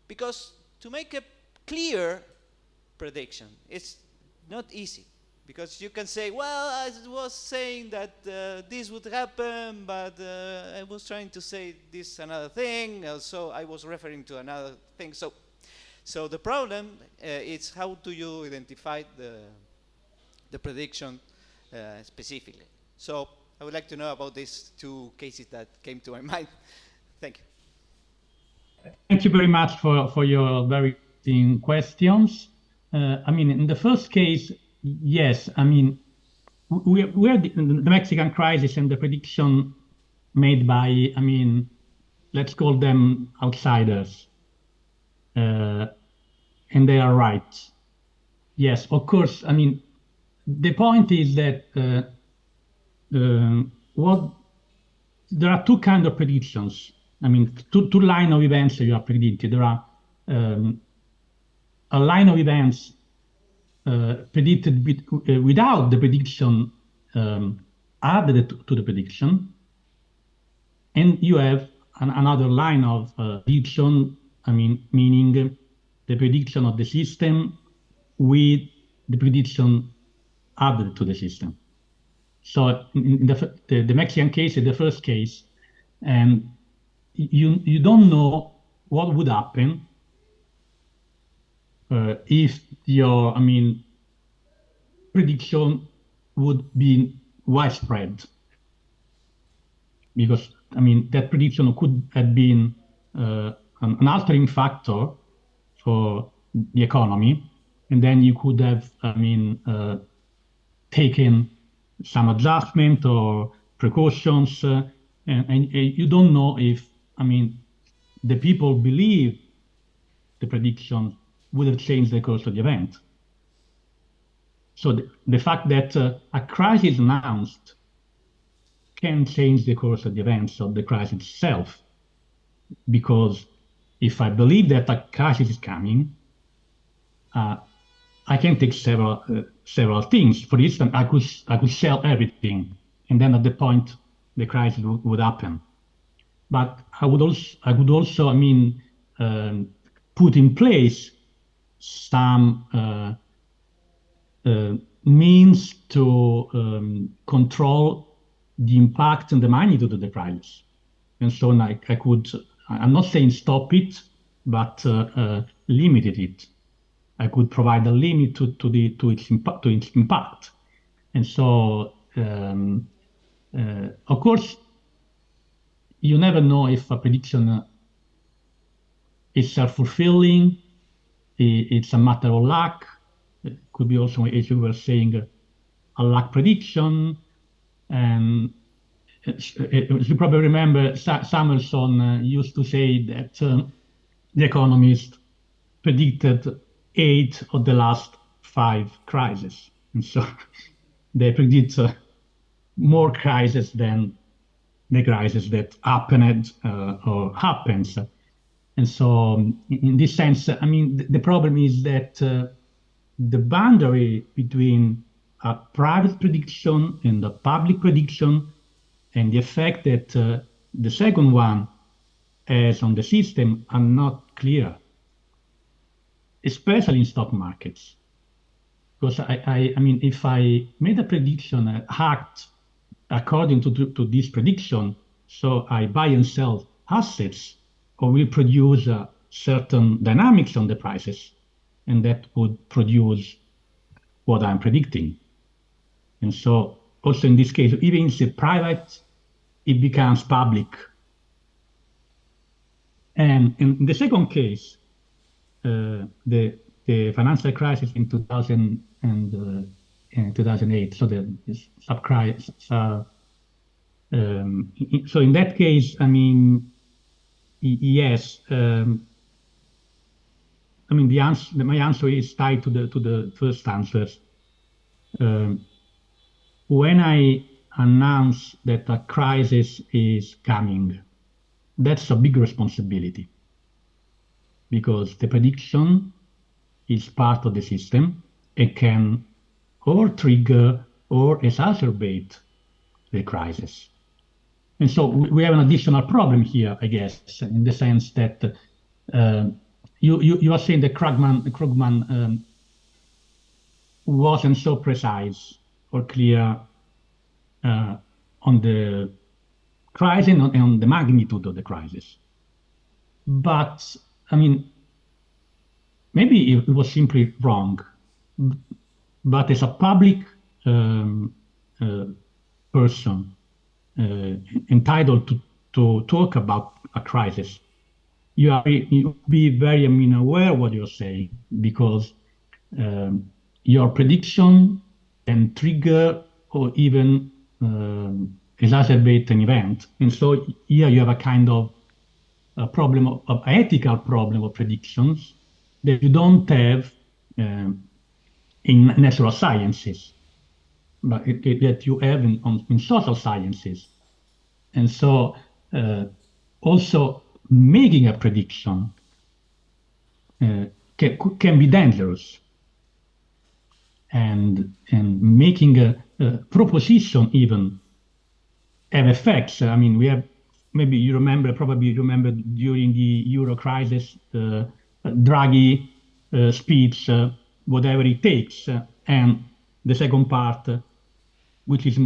Because to make a clear prediction, it's not easy. Because you can say, well, I was saying that this would happen, but I was trying to say this another thing, so I was referring to another thing. So the problem is how do you identify the prediction specifically. So I would like to know about these two cases that came to my mind. Thank you. Thank you very much for your very interesting questions. I mean, in the first case, yes, I mean, we are the Mexican crisis and the prediction made by, I mean, let's call them outsiders. And they are right. Yes, of course, I mean, the point is that there are two kinds of predictions. I mean, two line of events that you are predicted. There are a line of events predicted without the prediction added to the prediction, and you have another line of prediction. I mean, meaning the prediction of the system with the prediction added to the system. So in the Mexican case is the first case, and you don't know what would happen if your, I mean, prediction would be widespread, because I mean that prediction could have been an altering factor for the economy, and then you could have, I mean, taken some adjustment or precautions, and you don't know if, I mean, the people believe the prediction would have changed the course of the event. So the fact that a crisis announced can change the course of the events of the crisis itself, because if I believe that a crisis is coming, I can take several things. For instance, I could sell everything, and then at the point the crisis would happen. But I would also, I mean, put in place some means to control the impact and the magnitude of the crisis. And so I could, I'm not saying stop it, but limited it. I could provide a limit to its impact. And so, of course, you never know if a prediction is self-fulfilling. It's a matter of luck. It could be also, as you were saying, a luck prediction. And as you probably remember, Samuelson used to say that the economists predicted 8 of the last 5 crises. And so they predict more crises than the crisis that happened or happens. And so in this sense, I mean, the problem is that the boundary between a private prediction and a public prediction and the effect that the second one has on the system are not clear, especially in stock markets. Because I mean, if I made a prediction, act according to this prediction, so I buy and sell assets, or will produce certain dynamics on the prices, and that would produce what I'm predicting. And so also in this case, even if it's private, it becomes public. And in the second case, the financial crisis in 2000 and 2008, so the subcrisis. So in that case, I mean, yes. I mean, my answer is tied to the first answers. When I announce that a crisis is coming, that's a big responsibility, because the prediction is part of the system. It can or trigger or exacerbate the crisis. And so we have an additional problem here, I guess, in the sense that you are saying that Krugman wasn't so precise or clear on the crisis and on the magnitude of the crisis. But, I mean, maybe it was simply wrong. But as a public person entitled to talk about a crisis, you be very aware of what you're saying, because your prediction can trigger or even exacerbate an event. And so here you have a kind of a problem of ethical problem of predictions that you don't have in natural sciences, but that you have in social sciences. And so also making a prediction can be dangerous, and making a proposition even have effects. I mean, we have, maybe you remember, probably you remember during the Euro crisis, Draghi speech, whatever it takes, and the second part, which is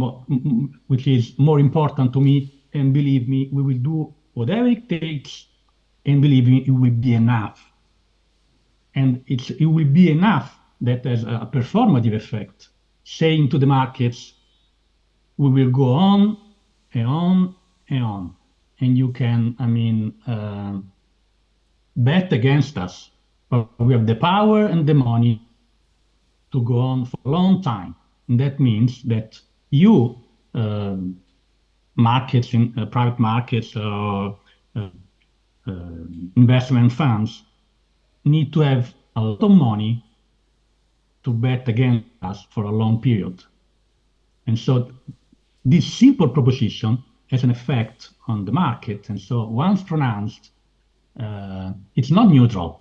more important to me, and believe me, we will do whatever it takes, and believe me, it will be enough. And it will be enough that has a performative effect, saying to the markets, we will go on and on and on. And you can, I mean, bet against us, but we have the power and the money to go on for a long time. And that means that you, markets, in private markets or investment funds, need to have a lot of money to bet against us for a long period. And so this simple proposition has an effect on the market. And so once pronounced, it's not neutral.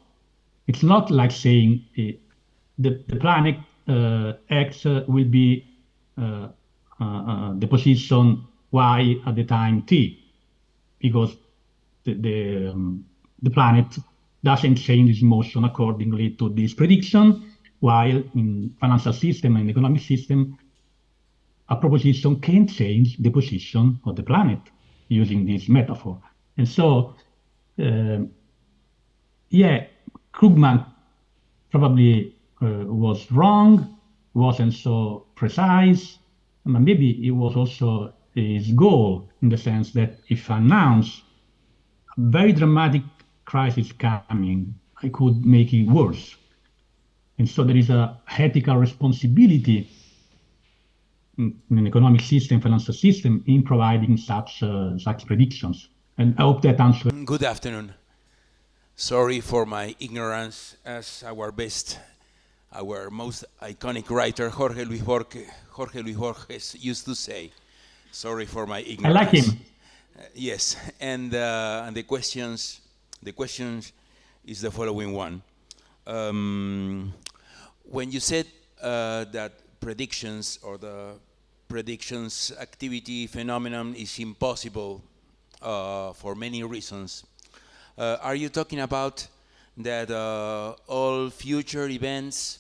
It's not like saying the planet X will be the position Y at the time T, because the planet doesn't change its motion accordingly to this prediction, while in financial system and economic system, a proposition can change the position of the planet using this metaphor. And so, yeah, Krugman probably was wrong, wasn't so precise, but maybe it was also his goal, in the sense that if announced a very dramatic crisis coming, I could make it worse. And so there is a ethical responsibility in an economic system, financial system, in providing such predictions. And I hope that answers. Good afternoon. Sorry for my ignorance, as our most iconic writer, Jorge Luis Borges used to say. Sorry for my ignorance. I like him. Yes, and the question is the following one. When you said that predictions or the predictions activity phenomenon is impossible for many reasons, are you talking about that all future events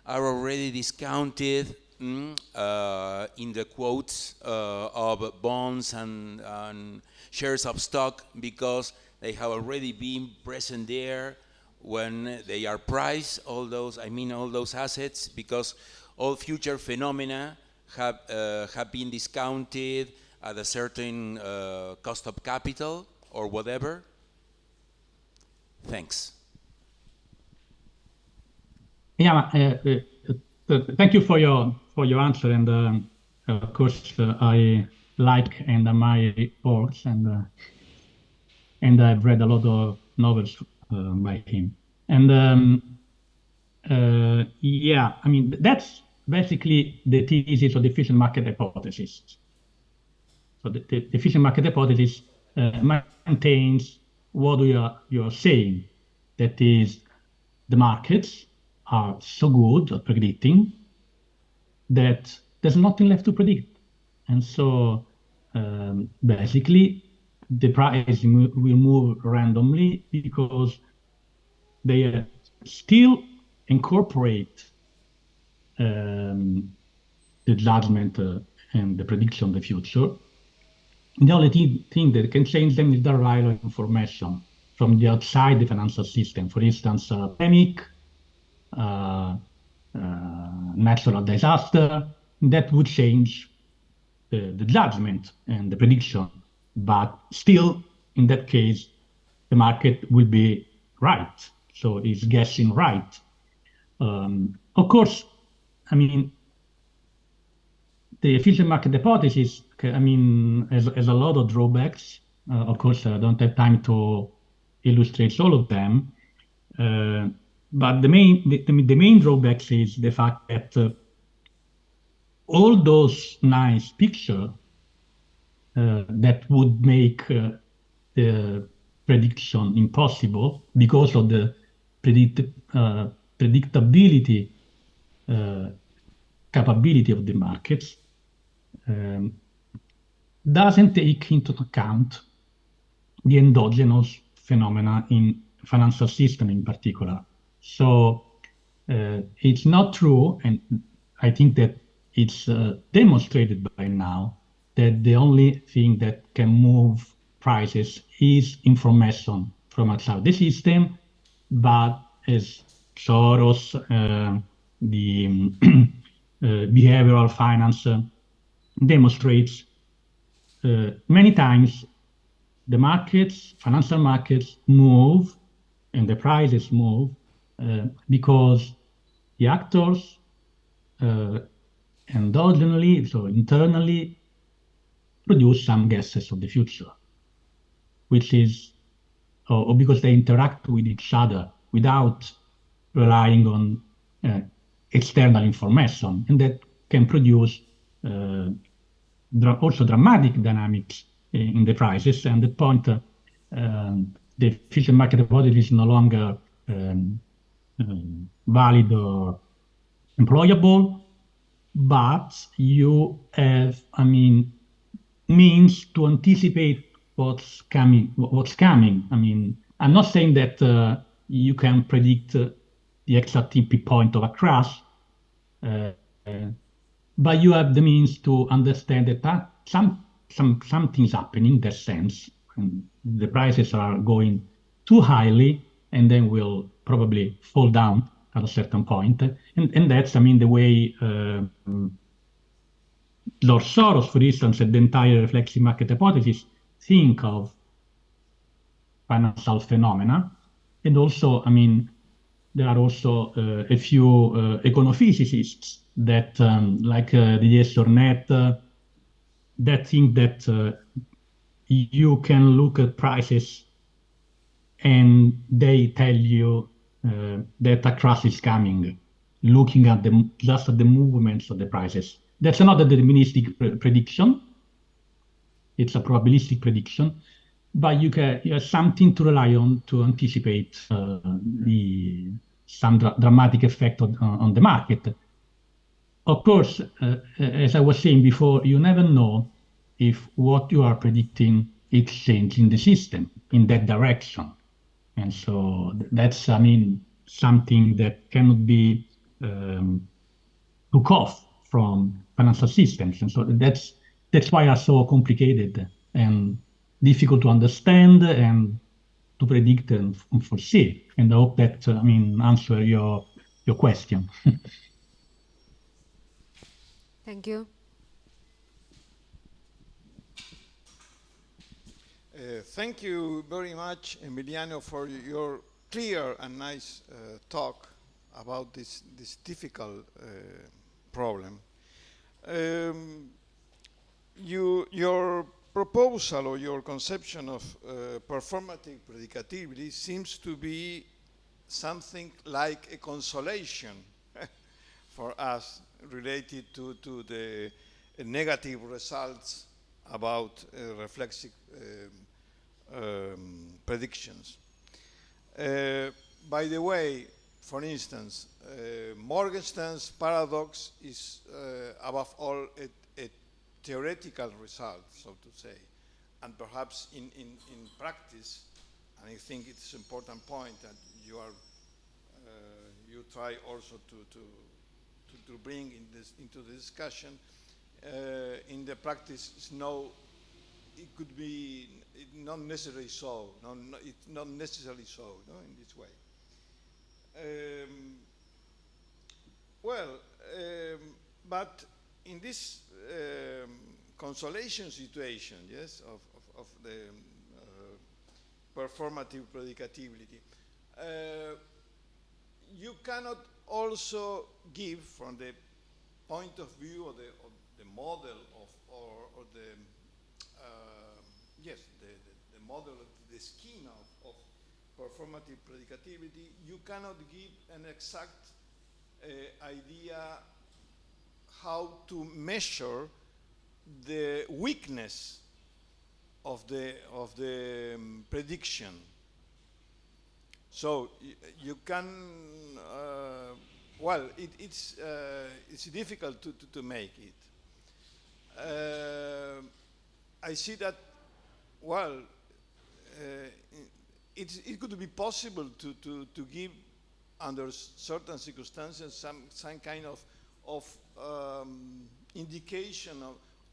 are already discounted in the quotes of bonds and shares of stock, because they have already been present there when they are priced, all those assets, because all future phenomena have been discounted at a certain cost of capital or whatever? Thanks. Yeah, thank you for your answer, and of course I like and admire Borges, and I've read a lot of novels by him, and yeah, I mean, that's basically the thesis of the efficient market hypothesis. So the efficient market hypothesis maintains what you are saying, that is, the markets are so good at predicting that there's nothing left to predict. And so basically the price will move randomly, because they still incorporate the judgment and the prediction of the future. The only thing that can change them is the arrival of information from the outside the financial system. For instance, a pandemic, natural disaster, that would change the judgment and the prediction. But still, in that case, the market will be right. So it's guessing right. Of course, I mean, the efficient market hypothesis, I mean, has a lot of drawbacks. Of course, I don't have time to illustrate all of them. But the main drawbacks is the fact that all those nice pictures that would make the prediction impossible because of the predictability capability of the markets doesn't take into account the endogenous phenomena in financial system in particular. So it's not true, and I think that it's demonstrated by now that the only thing that can move prices is information from outside the system, but as Soros, the behavioral finance demonstrates, many times the markets, financial markets move and the prices move because the actors endogenously, so internally, produce some guesses of the future, which is, or because they interact with each other without relying on external information, and that can produce also dramatic dynamics in the prices. And at that point, the efficient market hypothesis is no longer valid or employable, but you have, I mean, means to anticipate what's coming. I mean, I'm not saying that you can predict the exact tipping point of a crash, but you have the means to understand that something's happening in that sense. And the prices are going too highly and then will probably fall down at a certain point. And that's, I mean, the way Lord Soros, for instance, and the entire reflexive market hypothesis think of financial phenomena. And also, I mean, there are also a few econophysicists that, like the Jornadas, that think that you can look at prices and they tell you that a crash is coming, looking at just at the movements of the prices. That's not a deterministic prediction. It's a probabilistic prediction, but you have something to rely on to anticipate some dramatic effect on the market. Of course, as I was saying before, you never know if what you are predicting is changing the system in that direction. And so that's, I mean, something that cannot be took off from financial systems. And so that's why are so complicated and difficult to understand and to predict and foresee. And I hope that, I mean, answer your question. Thank you. Thank you very much, Emiliano, for your clear and nice talk about this difficult problem. Your proposal or your conception of performative predictability seems to be something like a consolation for us related to the negative results about reflexive predictions. By the way, for instance, Morgenstern's paradox is above all a theoretical result, so to say, and perhaps in practice, and I think it's an important point that you try also to to bring into the discussion. In the practice, it could be not necessarily so. It's not necessarily so. No, in this way. But in this consolation situation, yes, of the performative predictability, you cannot also give, from the point of view of the model or the model of the scheme of performative predictability, you cannot give an exact idea how to measure the weakness of the prediction. So you can it's difficult to make it. I see that it could be possible to give under certain circumstances some kind of indication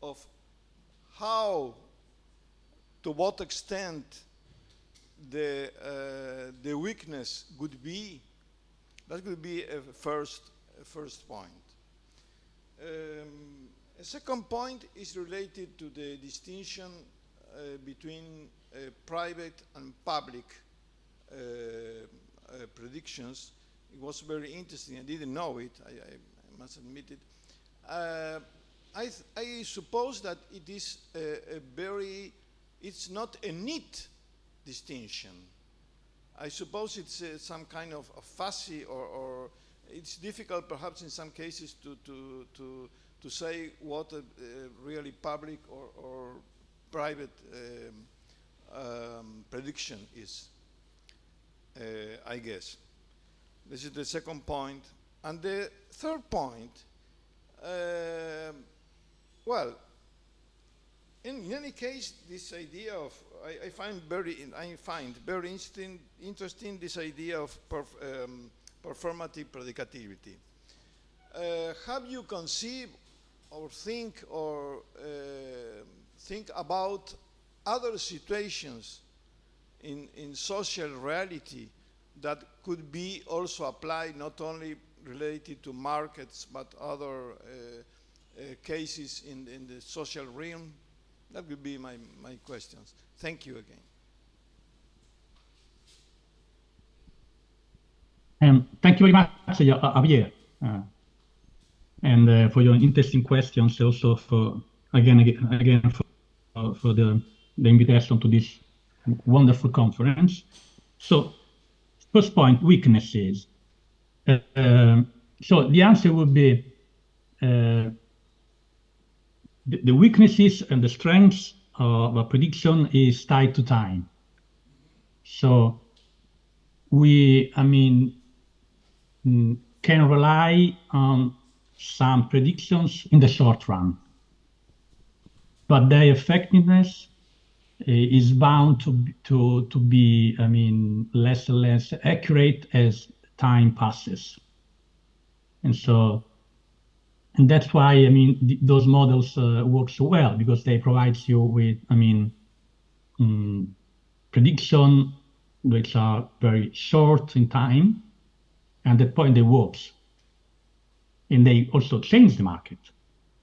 of how, to what extent the weakness would be. That could be a first point. A second point is related to the distinction between private and public predictions. It was very interesting. I didn't know it. I must admit it. I suppose that it is it's not a neat distinction. I suppose it's some kind of fuzzy, or it's difficult perhaps in some cases to say what a really public or private prediction is, I guess. This is the second point. And the third point, in any case, this idea of, I find very interesting this idea of performative predictability. Have you conceived or think about other situations in social reality that could be also applied, not only related to markets, but other cases in the social realm? That would be my questions. Thank you again. Thank you very much, Javier, and for your interesting questions. Also for for the invitation to this wonderful conference. So, first point, weaknesses. So the answer would be the weaknesses and the strengths of a prediction is tied to time. So we, can rely on some predictions in the short run, but their effectiveness is bound to be, less and less accurate as time passes. And that's why, those models work so well, because they provide you with, prediction which are very short in time, and at that point they work. And they also change the market.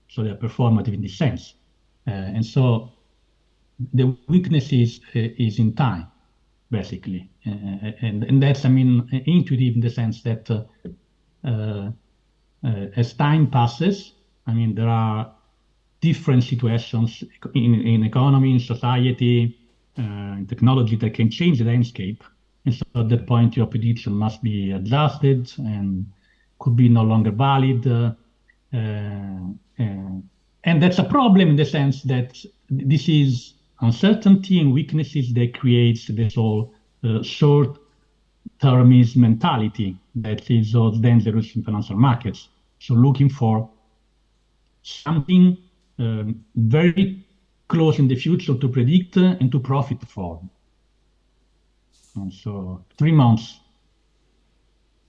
So they're performative in this sense. And so the weakness is in time, basically. And that's, intuitive in the sense that as time passes, there are different situations in economy, in society, in technology that can change the landscape. And so at that point, your prediction must be adjusted and could be no longer valid. And that's a problem in the sense that this is uncertainty and weaknesses that creates this whole short-termist mentality that is so dangerous in financial markets. So looking for something very close in the future to predict and to profit from. And so 3 months,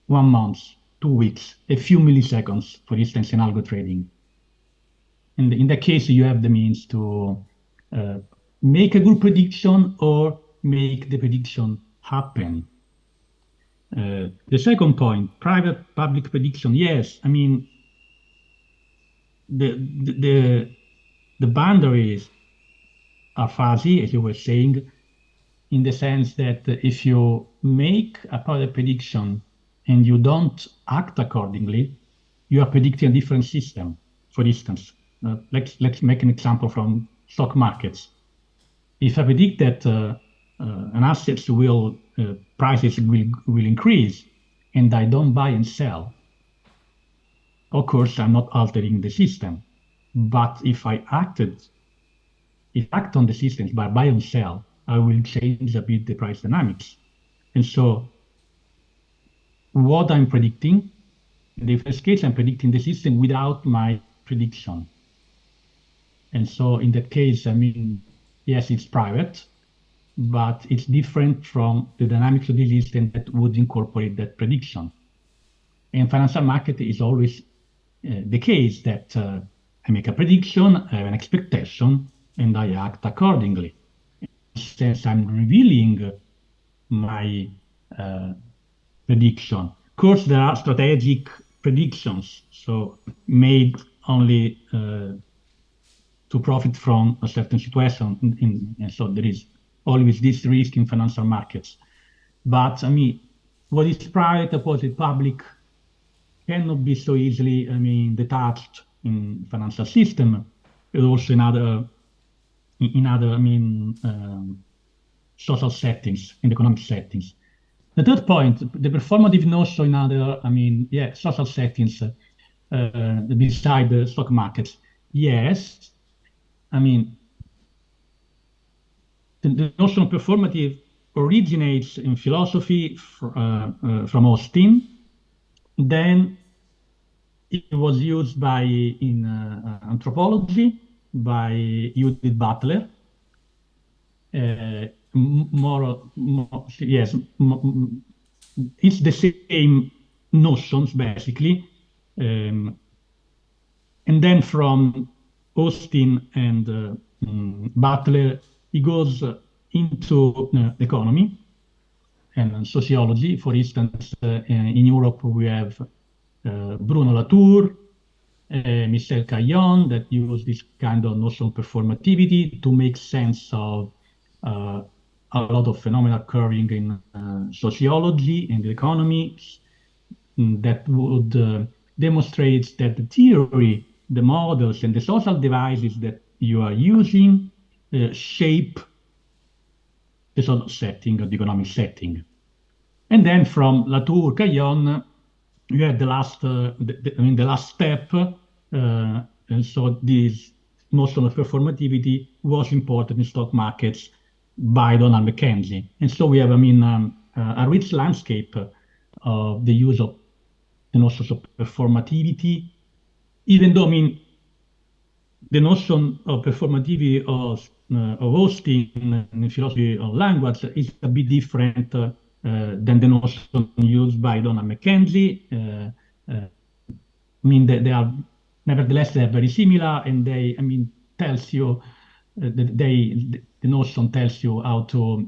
1 month, 2 weeks, a few milliseconds, for instance, in algo trading. And in that case, you have the means to make a good prediction or make the prediction happen. The second point, private-public prediction. Yes, I mean, the boundaries are fuzzy, as you were saying, in the sense that if you make a private prediction and you don't act accordingly, you are predicting a different system. For instance, let's make an example from stock markets. If I predict that an asset prices will increase, and I don't buy and sell, of course, I'm not altering the system. But if I act on the system by buy and sell, I will change a bit the price dynamics. And so what I'm predicting, in the first case, I'm predicting the system without my prediction. And so in that case, I mean, yes, it's private, but it's different from the dynamics of the system that would incorporate that prediction. In financial market, is always the case that I make a prediction, I have an expectation, and I act accordingly. Since I'm revealing my prediction. Of course, there are strategic predictions, so made only to profit from a certain situation, and so there is always this risk in financial markets. But I mean, what is private opposite public cannot be so easily, I mean, detached in financial system, but also in other, I mean, social settings, in economic settings. The third point, the performative notion in other, I mean, yeah, social settings beside the stock markets. Yes, I mean, the notion of performative originates in philosophy from Austin. Then it was used in anthropology by Judith Butler. Yes, it's the same notions basically. And then from Austin and Butler, he goes into economy and sociology. For instance, in Europe, we have Bruno Latour, Michel Caillon, that use this kind of notion of performativity to make sense of a lot of phenomena occurring in sociology and the economy that would demonstrate that the theory, the models, and the social devices that you are using shape the social setting or the economic setting. And then from Latour, Caillon, you have the last, the last step, and so this notion of performativity was imported in stock markets by Donald Mackenzie. And so we have, a rich landscape of the use of the notions of performativity, even though, the notion of performativity of Austin in philosophy of language is a bit different than the notion used by Donald Mackenzie. They are, nevertheless, they are very similar, and they, tells you, the notion tells you how to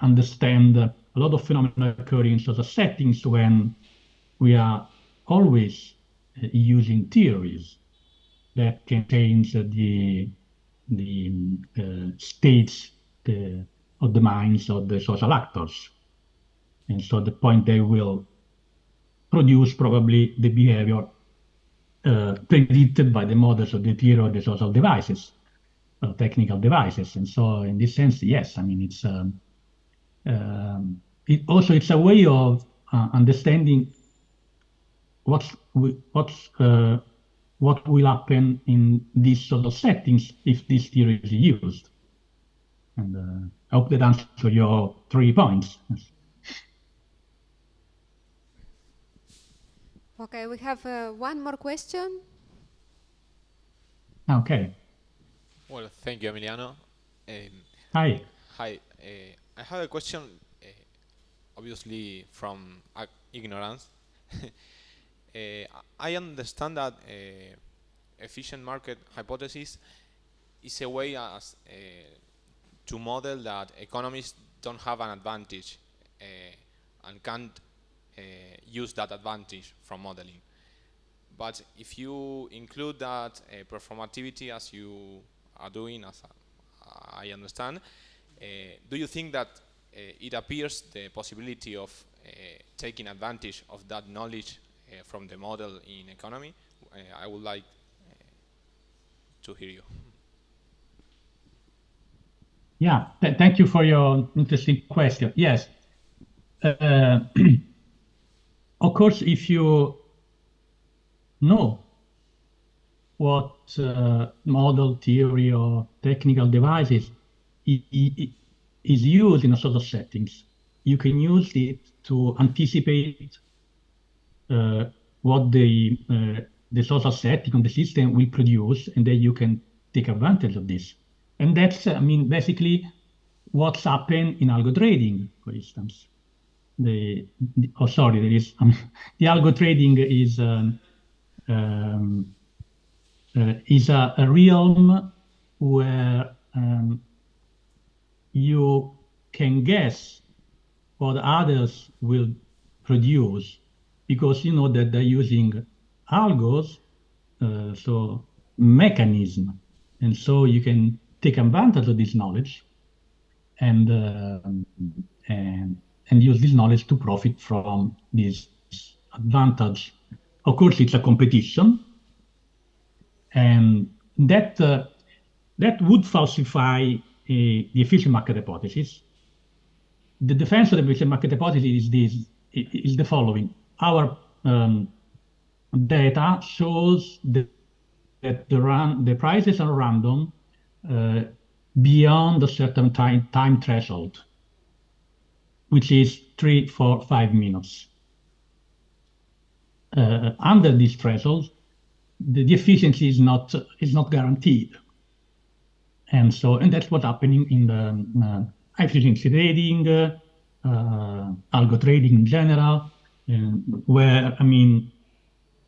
understand a lot of phenomena occurring in social settings when we are always using theories that can change the states of the minds of the social actors. And so the point they will produce probably the behavior predicted by the models of the theory of the social devices, technical devices. And so in this sense, yes, it's it's a way of understanding what will happen in these sort of settings if this theory is used. And I hope that answers your 3 points. Okay, we have one more question. Okay. Well, thank you, Emiliano. Hi. Hi. I have a question, obviously from ignorance. I understand that efficient market hypothesis is a way as to model that economists don't have an advantage and can't use that advantage from modeling. But if you include that performativity as you are doing, as I understand, do you think that it appears the possibility of taking advantage of that knowledge from the model in economy? I would like to hear you. Yeah, thank you for your interesting question. Yes. Of course, if you know what model, theory, or technical devices is used in a sort of settings, you can use it to anticipate what the social setting of the system will produce, and then you can take advantage of this. And that's, I mean, basically what's happened in algo trading, for instance. The algo trading is a realm where you can guess what others will produce, because you know that they're using algos, so mechanism, and so you can take advantage of this knowledge and use this knowledge to profit from this advantage. Of course, it's a competition, and that would falsify the efficient market hypothesis. The defense of the efficient market hypothesis is the following: our data shows that the prices are random beyond a certain time threshold, which is 3, 4, 5 minutes. Under this threshold, the efficiency is not guaranteed, and that's what's happening in the efficiency trading, algo trading in general, where, I mean,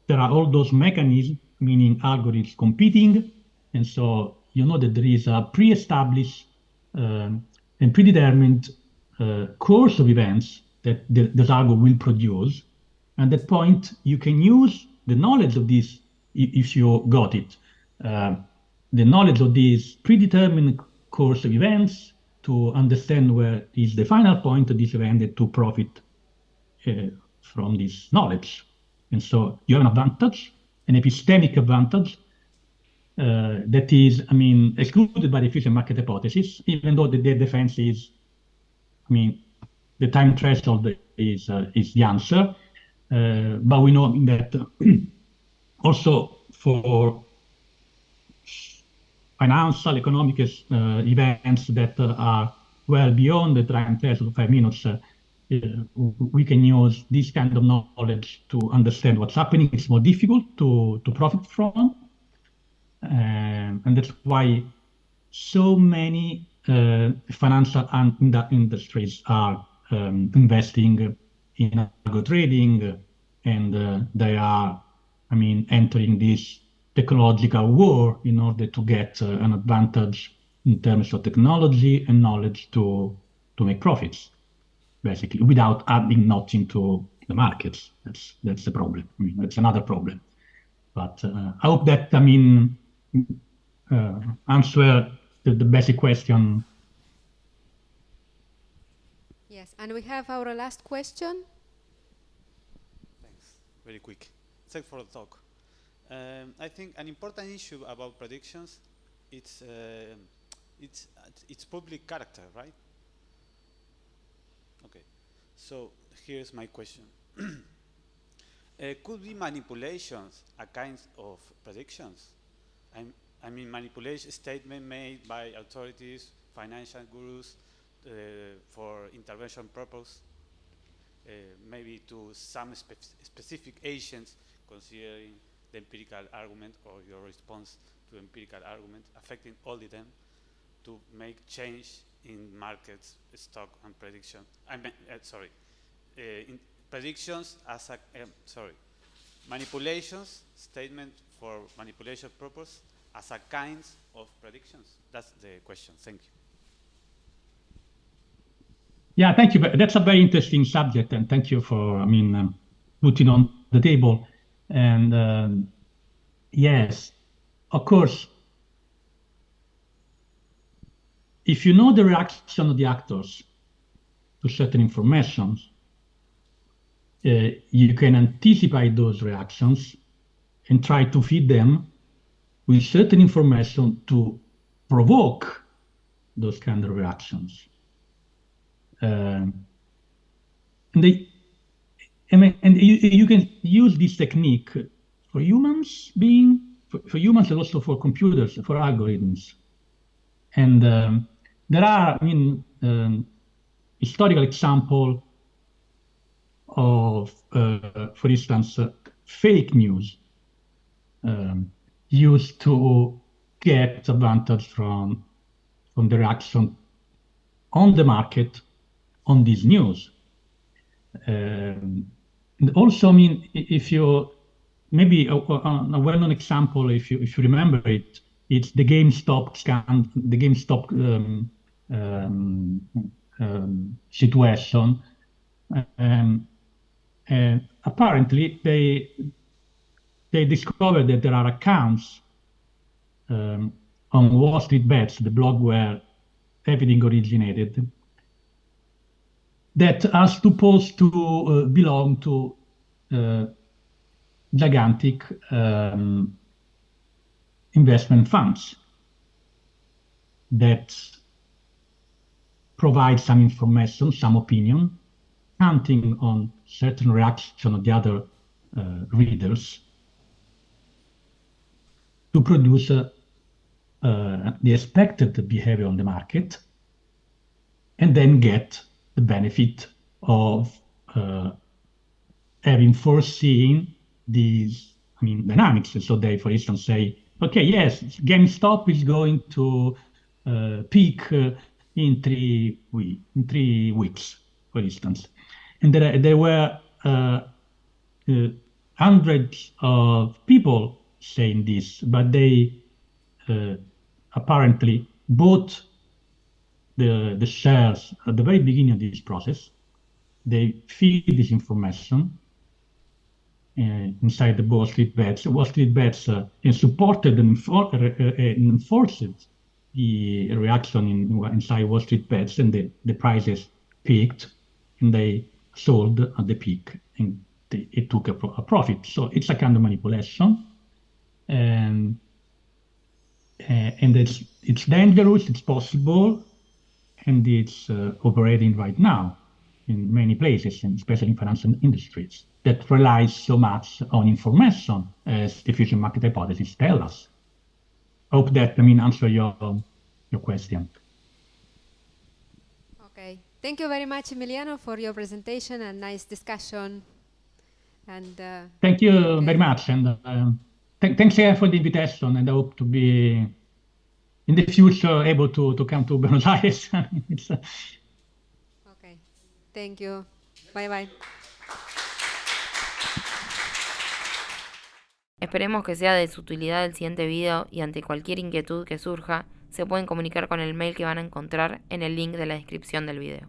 there are all those mechanisms, meaning algorithms competing, and so you know that there is a pre-established and predetermined course of events that the algo will produce. At that point, you can use the knowledge of this, if you got it, the knowledge of this predetermined course of events to understand where is the final point of this event and to profit from this knowledge. And so you have an advantage, an epistemic advantage, that is, I mean, excluded by the efficient market hypothesis, even though the defense is, I mean, the time threshold is the answer. But we know that also for financial, economic events that are well beyond the time threshold of 5 minutes, we can use this kind of knowledge to understand what's happening. It's more difficult to profit from. And that's why so many financial industries are investing in algo trading, and they are, I mean, entering this technological war in order to get an advantage in terms of technology and knowledge to make profits, basically, without adding nothing to the markets. That's the problem. I mean, that's another problem. But I hope that, I mean, answer the basic question. Yes, and we have our last question. Thanks. Very quick. Thanks for the talk. I think an important issue about predictions, it's public character, right? Okay. So here's my question. Could be manipulations a kind of predictions? I mean, manipulation statement made by authorities, financial gurus, for intervention purpose, maybe to some specific agents, considering the empirical argument or your response to empirical argument, affecting all of them to make change in markets, stock, and prediction. I mean, in predictions as a manipulations, statement for manipulation purpose, as a kind of predictions? That's the question. Thank you. Yeah, thank you. That's a very interesting subject, and thank you for, putting on the table. And yes, of course, if you know the reaction of the actors to certain information, you can anticipate those reactions and try to feed them with certain information to provoke those kind of reactions. And you can use this technique for humans for humans and also for computers, for algorithms. And there are, historical example of, for instance, fake news used to get advantage from the reaction on the market on this news. And also, if you maybe a well-known example, if you remember it, it's the GameStop situation. Apparently, they discovered that there are accounts on Wall Street Bets, the blog where everything originated, that are supposed to belong to gigantic investment funds that provide some information, some opinion, counting on certain reaction of the other readers to produce the expected behavior on the market, and then get the benefit of having foreseen these dynamics. So they, for instance, say, okay, yes, GameStop is going to peak in 3 weeks, for instance. And there were hundreds of people saying this, but they apparently bought the shares at the very beginning of this process. They feed this information inside the Wall Street Bets. Wall Street Bets supported and enforced the reaction inside Wall Street Bets, and the prices peaked, and they sold at the peak, and it took a profit. So it's a kind of manipulation, and it's dangerous, it's possible, and it's operating right now in many places, and especially in financial industries, that relies so much on information, as diffusion market hypotheses tell us. Hope that answer your question. Okay, thank you very much, Emiliano, for your presentation and nice discussion. And thank you very much, and thanks again for the invitation, and I hope to be in the future able to come to Buenos Aires. Okay, thank you. Bye bye. Esperemos que sea de su utilidad el siguiente video, y ante cualquier inquietud que surja, se pueden comunicar con el mail que van a encontrar en el link de la descripción del video.